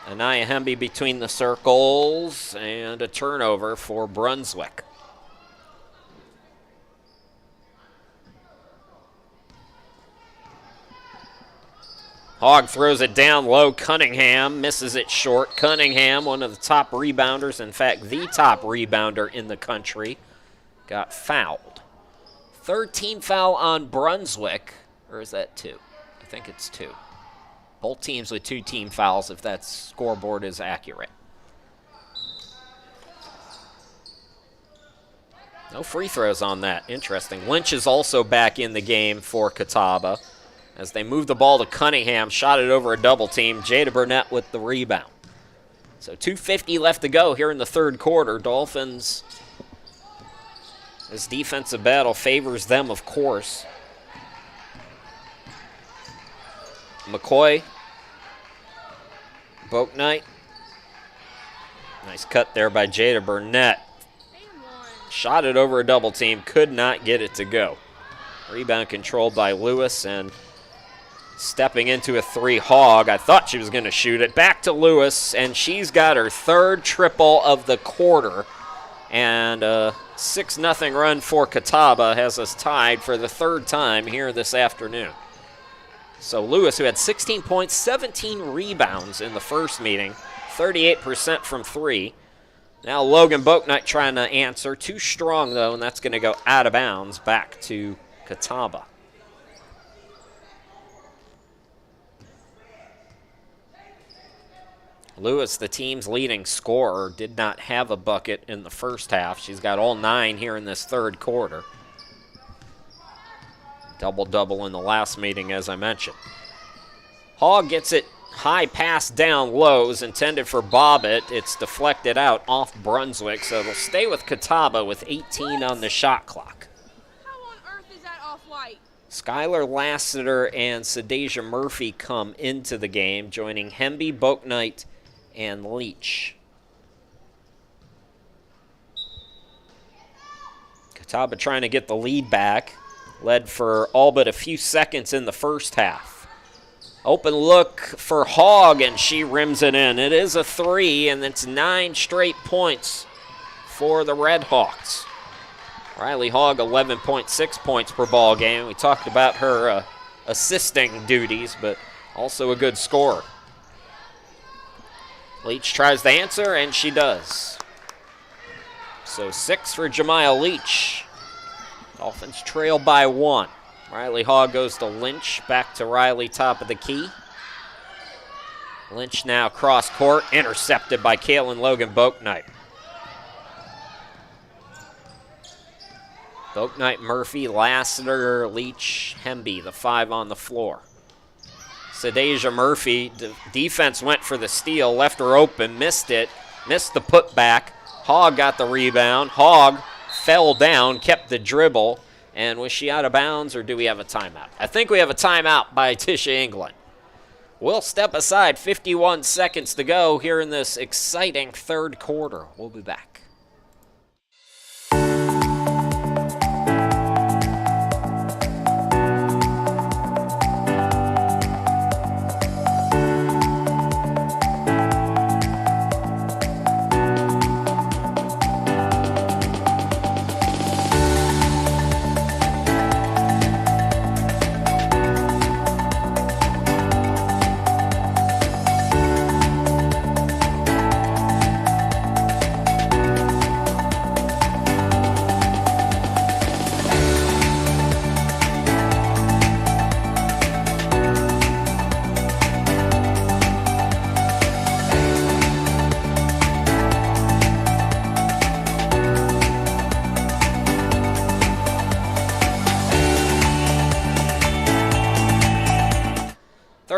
Anaya Hemby between the circles, and a turnover for Brunswick. Hogg throws it down low. Cunningham misses it short. Cunningham, one of the top rebounders, in fact, the top rebounder in the country, got fouled. 13 foul on Brunswick, or is that 2? I think it's 2. Both teams with 2 team fouls, if that scoreboard is accurate. No free throws on that. Interesting. Lynch is also back in the game for Catawba. As they move the ball to Cunningham, shot it over a double team. Jada Burnett with the rebound. So 2:50 left to go here in the third quarter. Dolphins, this defensive battle favors them, of course. McCoy, Boatnight. Nice cut there by Jada Burnett. Shot it over a double team, could not get it to go. Rebound controlled by Lewis, and stepping into a 3, Hogg. I thought she was going to shoot it. Back to Lewis, and she's got her 3rd triple of the quarter. And a 6-0 run for Catawba has us tied for the 3rd time here this afternoon. So Lewis, who had 16 points, 17 rebounds in the first meeting, 38% from 3. Now Logan Boatnight trying to answer. Too strong, though, and that's going to go out of bounds back to Catawba. Lewis, the team's leading scorer, did not have a bucket in the first half. She's got all 9 here in this third quarter. Double-double in the last meeting, as I mentioned. Hogg gets it high pass down low, is intended for Bobbitt. It's deflected out off Brunswick, so it'll stay with Catawba with 18 on the shot clock. How on earth is that off-white? Skylar Lassiter and Sadasia Murphy come into the game, joining Hemby, Boatnight, and Leach. Catawba trying to get the lead back. Led for all but a few seconds in the first half. Open look for Hogg, and she rims it in. It is a 3, and it's 9 straight points for the Red Hawks. Riley Hogg, 11.6 points per ball game. We talked about her assisting duties, but also a good scorer. Leach tries to answer, and she does. So 6 for Jemiah Leach. Dolphins trail by 1. Riley Hogg goes to Lynch. Back to Riley, top of the key. Lynch now cross court, intercepted by Kaylin Logan Boatnight. Boatnight, Murphy, Lassiter, Leach, Hemby, the 5 on the floor. Sadasia Murphy, defense went for the steal, left her open, missed it, missed the putback. Hogg got the rebound. Hogg fell down, kept the dribble, and was she out of bounds, or do we have a timeout? I think we have a timeout by Tisha England. We'll step aside, 51 seconds to go here in this exciting third quarter. We'll be back.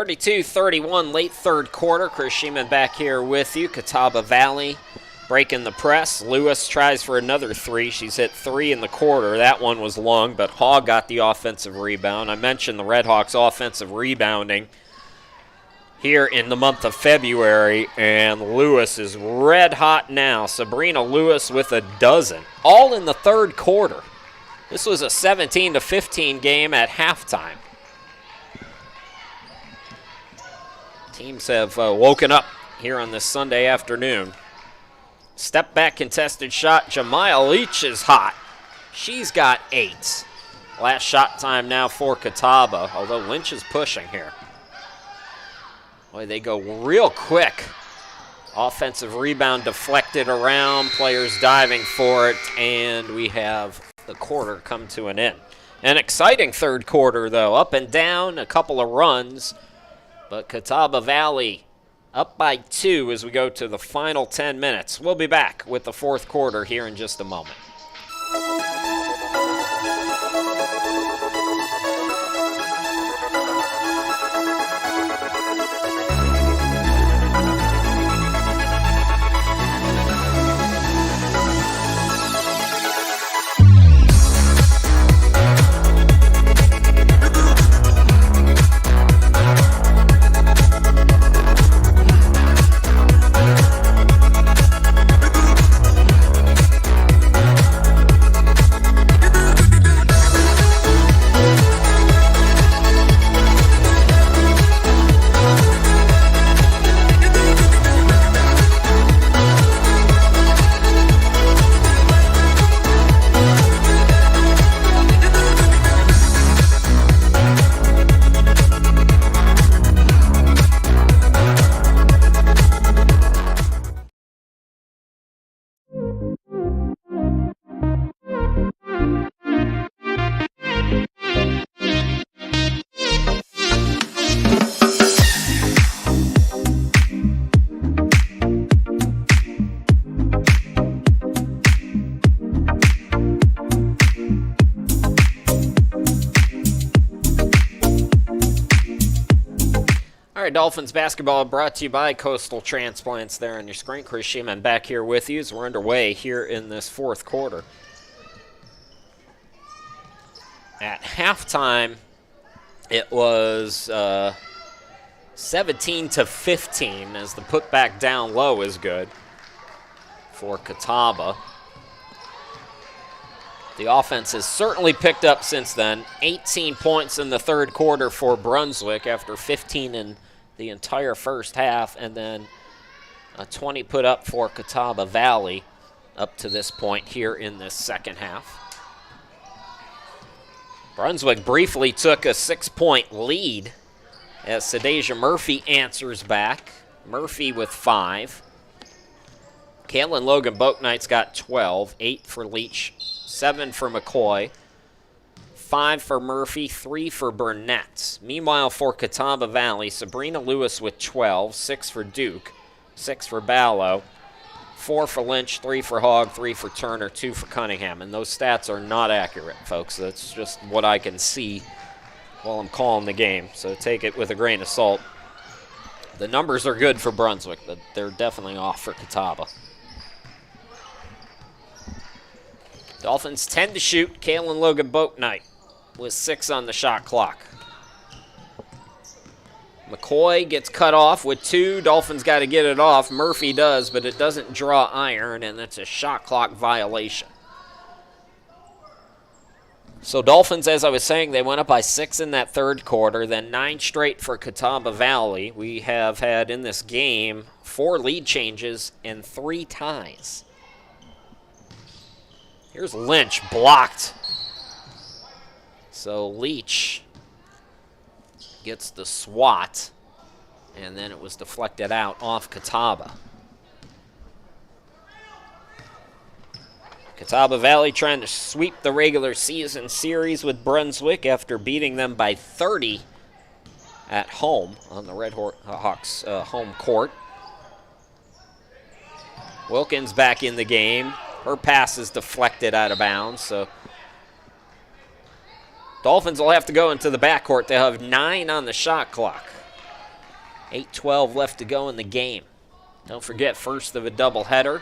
32-31, late third quarter. Chris Sheeman back here with you. Catawba Valley breaking the press. Lewis tries for another three. She's hit 3 in the quarter. That one was long, but Hogg got the offensive rebound. I mentioned the Red Hawks' offensive rebounding here in the month of February, and Lewis is red hot now. Sabrina Lewis with a dozen, all in the third quarter. This was a 17-15 game at halftime. Teams have woken up here on this Sunday afternoon. Step back contested shot. Jemiah Leach is hot. She's got 8. Last shot time now for Catawba, although Lynch is pushing here. Boy, they go real quick. Offensive rebound deflected around, players diving for it, and we have the quarter come to an end. An exciting third quarter, though. Up and down, a couple of runs, but Catawba Valley up by 2 as we go to the final 10 minutes. We'll be back with the fourth quarter here in just a moment. Dolphins basketball brought to you by Coastal Transplants there on your screen. Chris Sheeman back here with you as we're underway here in this fourth quarter. At halftime, it was 17-15 as the putback down low is good for Catawba. The offense has certainly picked up since then. 18 points in the third quarter for Brunswick after 15 in the entire first half, and then a 20 put up for Catawba Valley up to this point here in this second half. Brunswick briefly took a 6-point lead as Sadeja Murphy answers back. Murphy with 5. Kaylin Logan Boaknight's got 12, 8 for Leach, 7 for McCoy, 5 for Murphy, 3 for Burnett. Meanwhile, for Catawba Valley, Sabrina Lewis with 12, 6 for Duke, 6 for Ballo, 4 for Lynch, 3 for Hogg, 3 for Turner, 2 for Cunningham. And those stats are not accurate, folks. That's just what I can see while I'm calling the game. So take it with a grain of salt. The numbers are good for Brunswick, but they're definitely off for Catawba. Dolphins 10 to shoot. Kaylin Logan Boaknight with 6 on the shot clock. McCoy gets cut off with 2. Dolphins got to get it off. Murphy does, but it doesn't draw iron, and that's a shot clock violation. So Dolphins, as I was saying, they went up by 6 in that third quarter, then 9 straight for Catawba Valley. We have had in this game 4 lead changes and 3 ties. Here's Lynch, blocked. So Leach gets the swat, and then it was deflected out off Catawba. Catawba Valley trying to sweep the regular season series with Brunswick after beating them by 30 at home on the Red Hawks home court. Wilkins back in the game. Her pass is deflected out of bounds, so Dolphins will have to go into the backcourt. They'll have 9 on the shot clock. 8:12 left to go in the game. Don't forget, first of a doubleheader.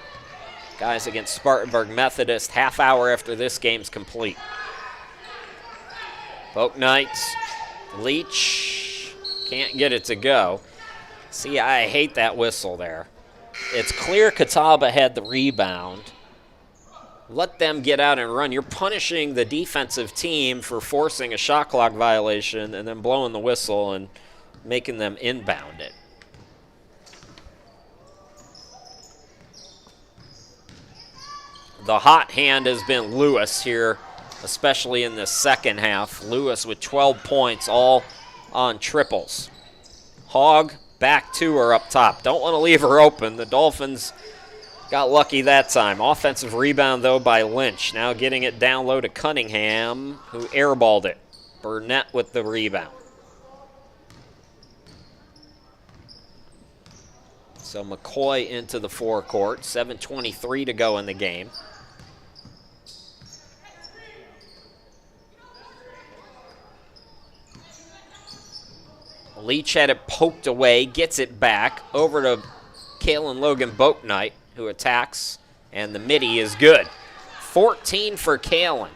Guys against Spartanburg Methodist, half hour after this game's complete. Boat Knights, Leach, can't get it to go. See, I hate that whistle there. It's clear Catawba had the rebound. Let them get out and run. You're punishing the defensive team for forcing a shot clock violation and then blowing the whistle and making them inbound it. The hot hand has been Lewis here, especially in the second half. Lewis with 12 points, all on triples. Hogg back to her up top. Don't want to leave her open. The Dolphins got lucky that time. Offensive rebound, though, by Lynch. Now getting it down low to Cunningham, who airballed it. Burnett with the rebound. So McCoy into the forecourt. 7:23 to go in the game. Leach had it poked away, gets it back over to Kalen Logan Boatnight, who attacks, and the midi is good. 14 for Kalen.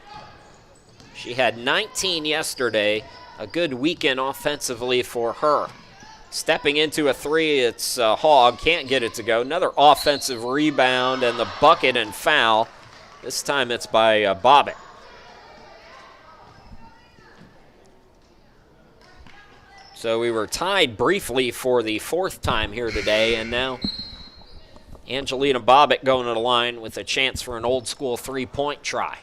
She had 19 yesterday. A good weekend offensively for her. Stepping into a three, it's Hogg, can't get it to go. Another offensive rebound and the bucket and foul. This time it's by Bobbitt. So we were tied briefly for the fourth time here today, and now Angelina Bobbitt going to the line with a chance for an old school three-point try.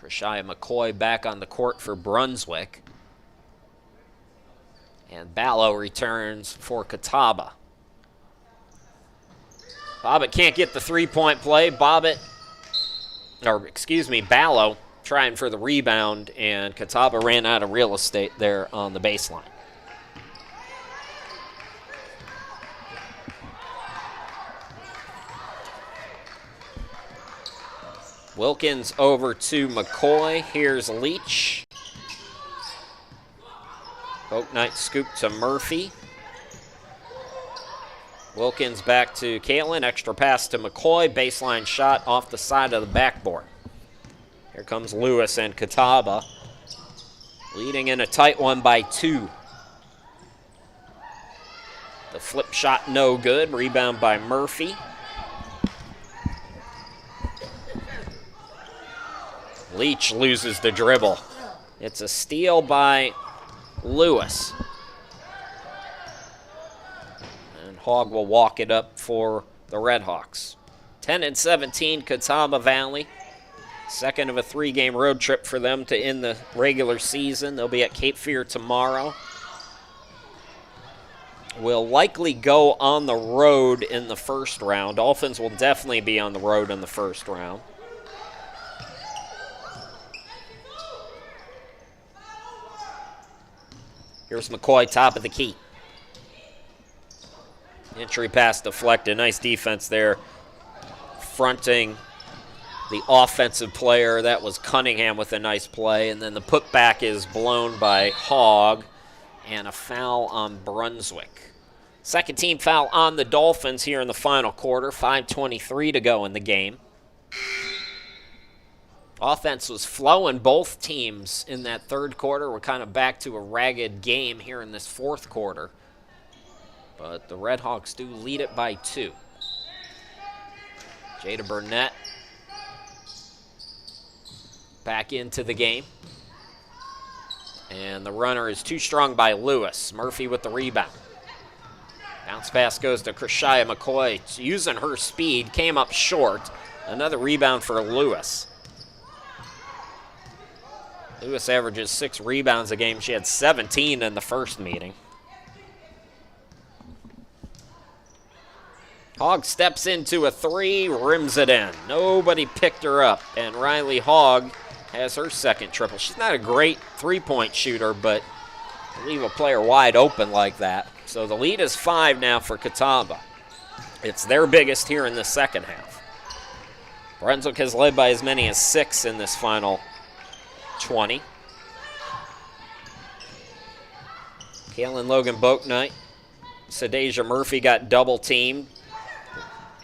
Krishaya McCoy back on the court for Brunswick. And Ballo returns for Catawba. Bobbitt can't get the three-point play. Ballo trying for the rebound, and Catawba ran out of real estate there on the baseline. Wilkins over to McCoy. Here's Leach. Boatnight scoop to Murphy. Wilkins back to Caitlin. Extra pass to McCoy. Baseline shot off the side of the backboard. Here comes Lewis and Catawba. Leading in a tight one by 2. The flip shot no good. Rebound by Murphy. Leach loses the dribble. It's a steal by Lewis. And Hogg will walk it up for the Redhawks. 10-17 Catawba Valley. Second of a 3-game road trip for them to end the regular season. They'll be at Cape Fear tomorrow. Will likely go on the road in the first round. Dolphins will definitely be on the road in the first round. Here's McCoy, top of the key. Entry pass deflected. Nice defense there. Fronting the offensive player. That was Cunningham with a nice play. And then the putback is blown by Hogg. And a foul on Brunswick. Second team foul on the Dolphins here in the final quarter. 5:23 to go in the game. Offense was flowing. Both teams in that third quarter were kind of back to a ragged game here in this fourth quarter. But the Redhawks do lead it by 2. Jada Burnett back into the game. And the runner is too strong by Lewis. Murphy with the rebound. Bounce pass goes to Krishaya McCoy. Using her speed, came up short. Another rebound for Lewis. Lewis averages 6 rebounds a game. She had 17 in the first meeting. Hogg steps into a 3, rims it in. Nobody picked her up, and Riley Hogg has her second triple. She's not a great three-point shooter, but to leave a player wide open like that. So the lead is 5 now for Catawba. It's their biggest here in the second half. Brunswick has led by as many as 6 in this final 20. Kalen Logan Boaknight. Sadasia Murphy got double teamed.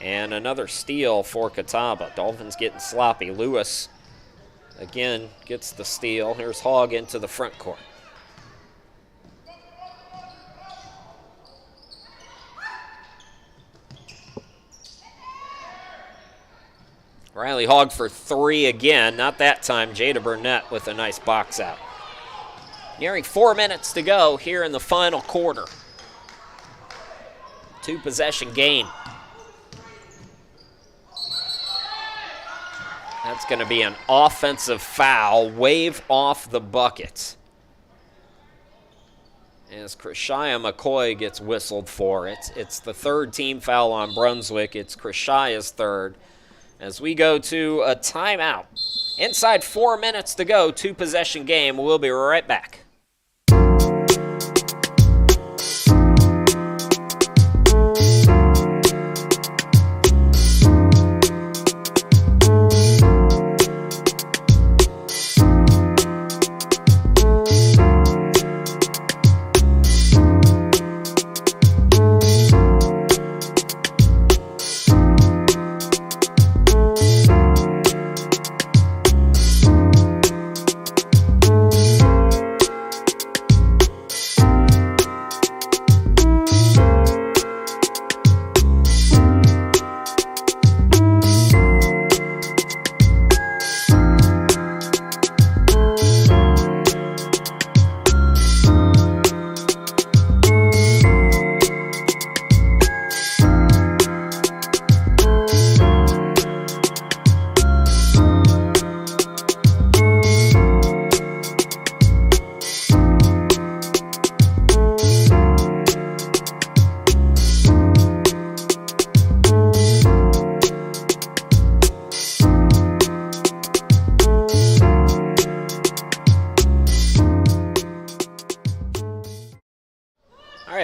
And another steal for Catawba. Dolphins getting sloppy. Lewis again gets the steal. Here's Hogg into the front court. Riley Hogg for 3 again. Not that time. Jada Burnett with a nice box out. Nearing 4 minutes to go here in the final quarter. 2-possession game. That's going to be an offensive foul. Wave off the bucket. As Krishaya McCoy gets whistled for it. It's the 3rd team foul on Brunswick. It's Krishaya's 3rd. As we go to a timeout. Inside 4 minutes to go, 2-possession game. We'll be right back.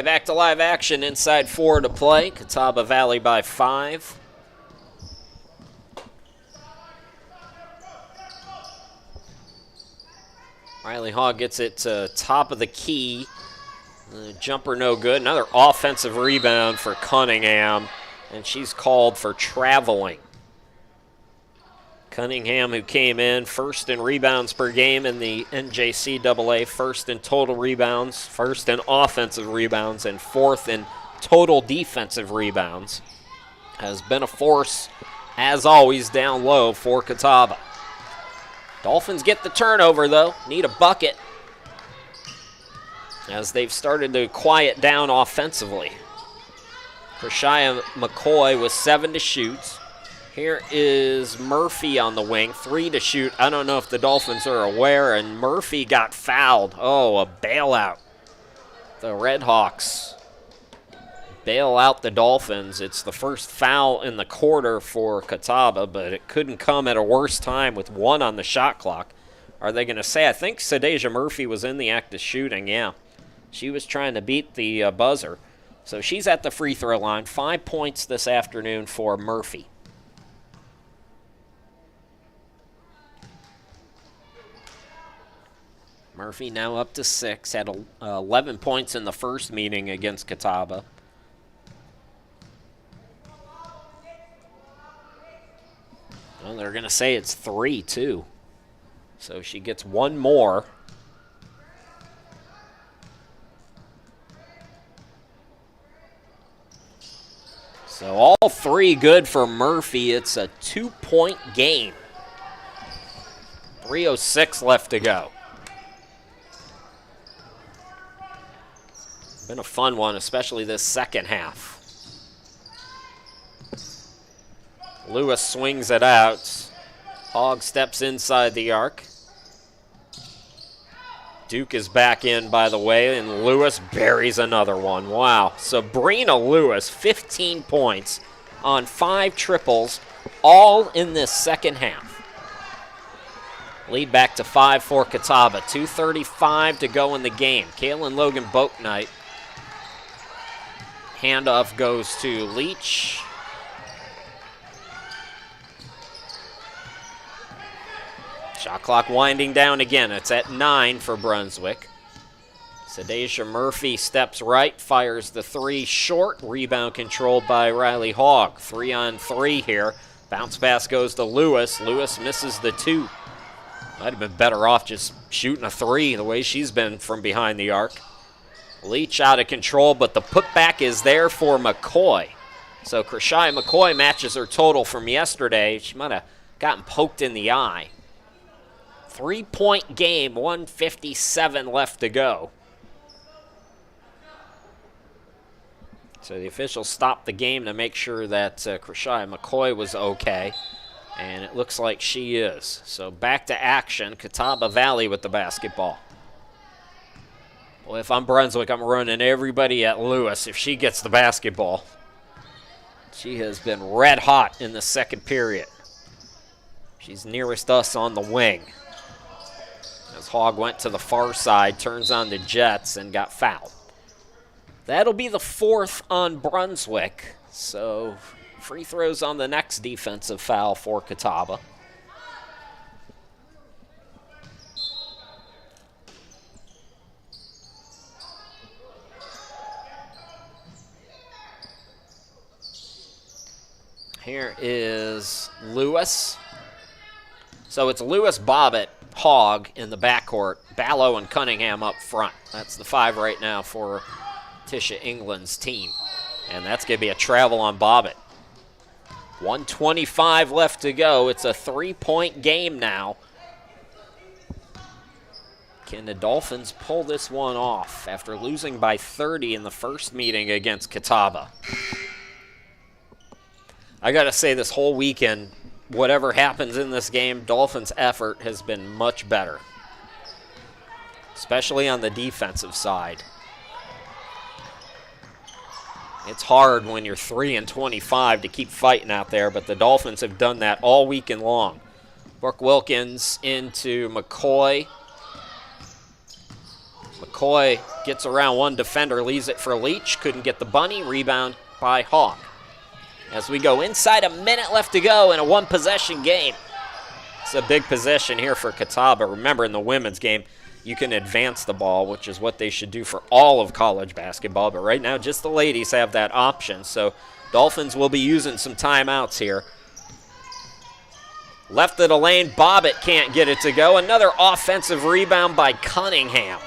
Back to live action, inside 4 to play. Catawba Valley by 5. Riley Hogg gets it to top of the key. Jumper no good. Another offensive rebound for Cunningham, and she's called for traveling. Cunningham, who came in first in rebounds per game in the NJCAA, first in total rebounds, first in offensive rebounds, and 4th in total defensive rebounds, has been a force, as always, down low for Catawba. Dolphins get the turnover, though. Need a bucket as they've started to quiet down offensively. Krishaya McCoy with 7 to shoot. Here is Murphy on the wing, 3 to shoot. I don't know if the Dolphins are aware, and Murphy got fouled. Oh, a bailout. The Red Hawks bail out the Dolphins. It's the first foul in the quarter for Catawba, but it couldn't come at a worse time with 1 on the shot clock. Are they going to say, I think Sadasia Murphy was in the act of shooting, yeah. She was trying to beat the buzzer. So she's at the free throw line. 5 points this afternoon for Murphy. Murphy now up to 6, had 11 points in the first meeting against Catawba. Well, they're going to say it's 3, too. So she gets 1 more. So all 3 good for Murphy. It's a 2-point game. 3:06 left to go. Been a fun one, especially this second half. Lewis swings it out. Hogg steps inside the arc. Duke is back in, by the way, and Lewis buries another one. Wow. Sabrina Lewis, 15 points on 5 triples, all in this second half. Lead back to 5 for Catawba. 2:35 to go in the game. Kalen Logan Boaknight. Handoff goes to Leach. Shot clock winding down again. It's at 9 for Brunswick. Sadasia Murphy steps right, fires the 3 short. Rebound controlled by Riley Hogg. 3-on-3 here. Bounce pass goes to Lewis. Lewis misses the 2. Might have been better off just shooting a 3 the way she's been from behind the arc. Leach out of control, but the putback is there for McCoy. So Krishai McCoy matches her total from yesterday. She might have gotten poked in the eye. 3-point game, 1:57 left to go. So the officials stopped the game to make sure that Krishai McCoy was okay. And it looks like she is. So back to action. Catawba Valley with the basketball. Well, if I'm Brunswick, I'm running everybody at Lewis if she gets the basketball. She has been red hot in the second period. She's nearest us on the wing. As Hogg went to the far side, turns on the Jets and got fouled. That'll be the 4th on Brunswick. So free throws on the next defensive foul for Catawba. Here is Lewis. So it's Lewis, Bobbitt, Hogg in the backcourt, Ballo and Cunningham up front. That's the 5 right now for Tisha England's team. And that's going to be a travel on Bobbitt. 1:25 left to go. It's a 3-point game now. Can the Dolphins pull this one off after losing by 30 in the first meeting against Catawba? I got to say, this whole weekend, whatever happens in this game, Dolphins' effort has been much better, especially on the defensive side. It's hard when you're 3-25 to keep fighting out there, but the Dolphins have done that all weekend long. Brooke Wilkins into McCoy. McCoy gets around one defender, leaves it for Leach. Couldn't get the bunny. Rebound by Hogg. As we go inside a minute left to go in a 1-possession game. It's a big possession here for Catawba. Remember, in the women's game, you can advance the ball, which is what they should do for all of college basketball. But right now, just the ladies have that option. So Dolphins will be using some timeouts here. Left of the lane, Bobbitt can't get it to go. Another offensive rebound by Cunningham.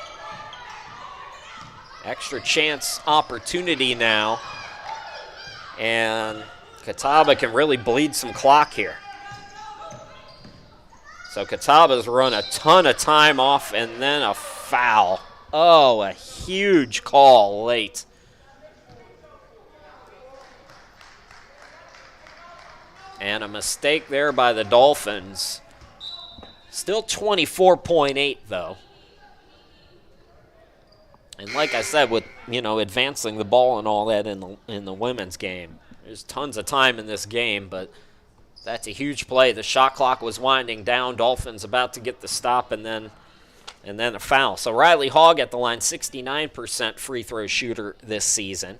Extra chance opportunity now. And Catawba can really bleed some clock here. So Catawba's run a ton of time off and then a foul. Oh, a huge call late. And a mistake there by the Dolphins. Still 24.8 though. And like I said, with advancing the ball and all that in the women's game, there's tons of time in this game, but that's a huge play. The shot clock was winding down. Dolphins about to get the stop and then a foul. So Riley Hogg at the line, 69% free throw shooter this season.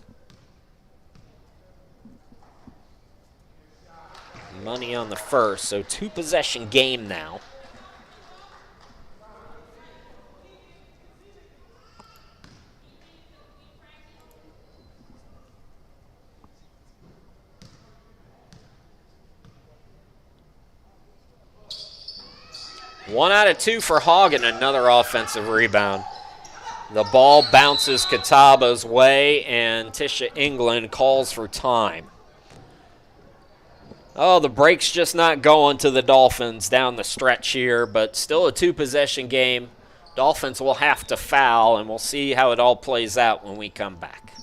Money on the first, so 2-possession game now. One out of 2 for Hogg and another offensive rebound. The ball bounces Catawba's way, and Tisha England calls for time. Oh, the break's just not going to the Dolphins down the stretch here, but still a 2-possession game. Dolphins will have to foul, and we'll see how it all plays out when we come back.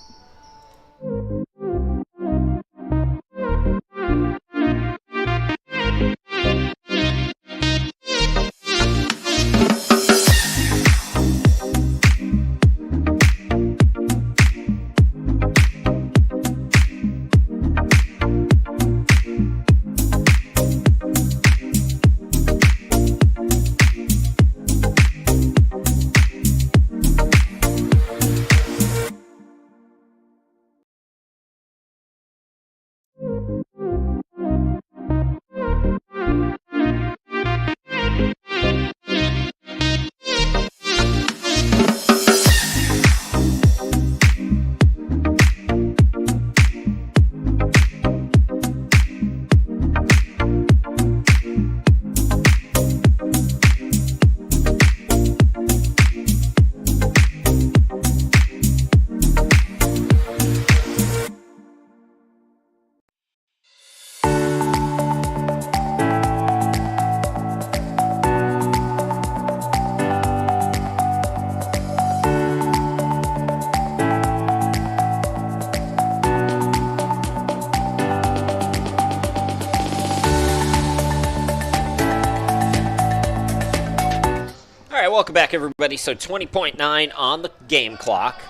welcome back, everybody. So 20.9 on the game clock.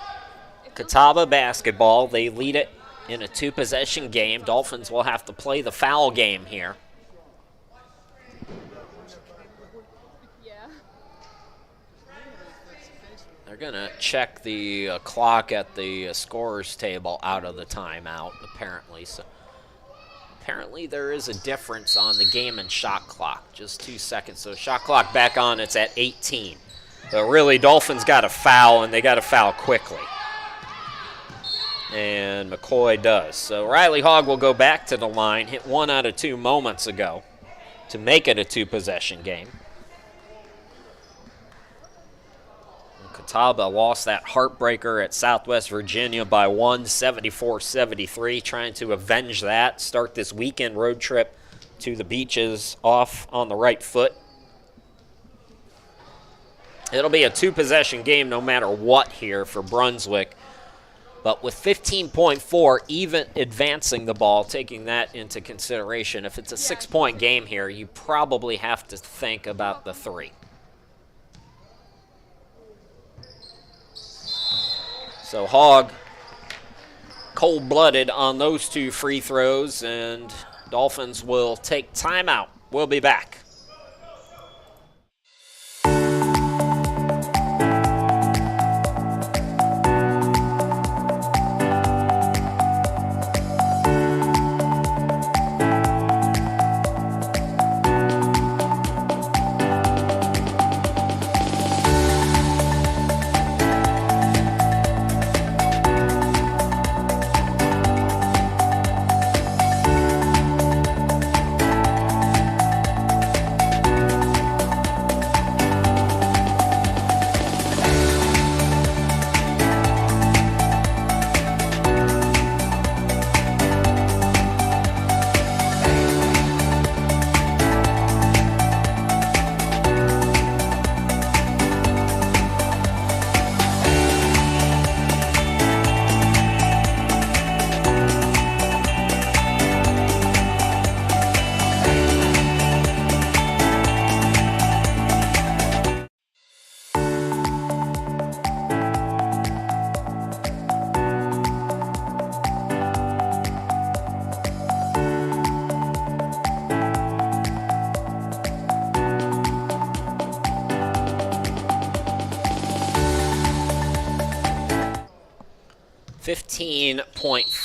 Catawba basketball, they lead it in a two-possession game. Dolphins will have to play the foul game here. They're going to check the clock at the scorer's table out of the timeout, apparently. So apparently there is a difference on the game and shot clock. Just 2 seconds. So shot clock back on, it's at 18. But really, Dolphins got a foul, and they got to foul quickly. And McCoy does. So Riley Hogg will go back to the line, hit 1 out of 2 moments ago to make it a two-possession game. Catawba lost that heartbreaker at Southwest Virginia by 1, 74-73, trying to avenge that, start this weekend road trip to the beaches off on the right foot. It'll be a two-possession game no matter what here for Brunswick. But with 15.4, even advancing the ball, taking that into consideration, if it's a 6-point game here, you probably have to think about the 3. So Hogg, cold-blooded on those 2 free throws, and Dolphins will take timeout. We'll be back.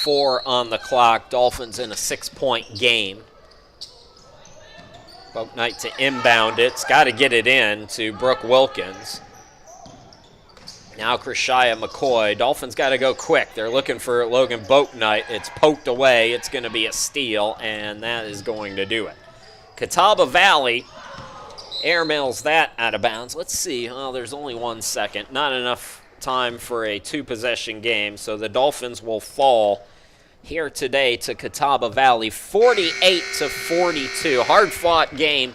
.4 on the clock. Dolphins in a 6-point game. Boat Knight to inbound it. It's got to get it in to Brooke Wilkins. Now Krishaya McCoy. Dolphins got to go quick. They're looking for Logan Boat Knight. It's poked away. It's going to be a steal, and that is going to do it. Catawba Valley airmails that out of bounds. Let's see. Oh, there's only 1 second. Not enough time for a two-possession game, so the Dolphins will fall here today to Catawba Valley 48-42. Hard-fought game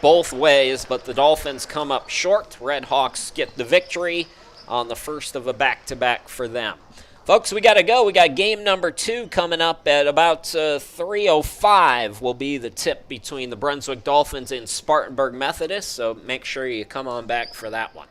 both ways, but the Dolphins come up short. Red Hawks get the victory on the first of a back-to-back for them. Folks, we got to go. We got game number 2 coming up at about 3:05 will be the tip between the Brunswick Dolphins and Spartanburg Methodist, so make sure you come on back for that one.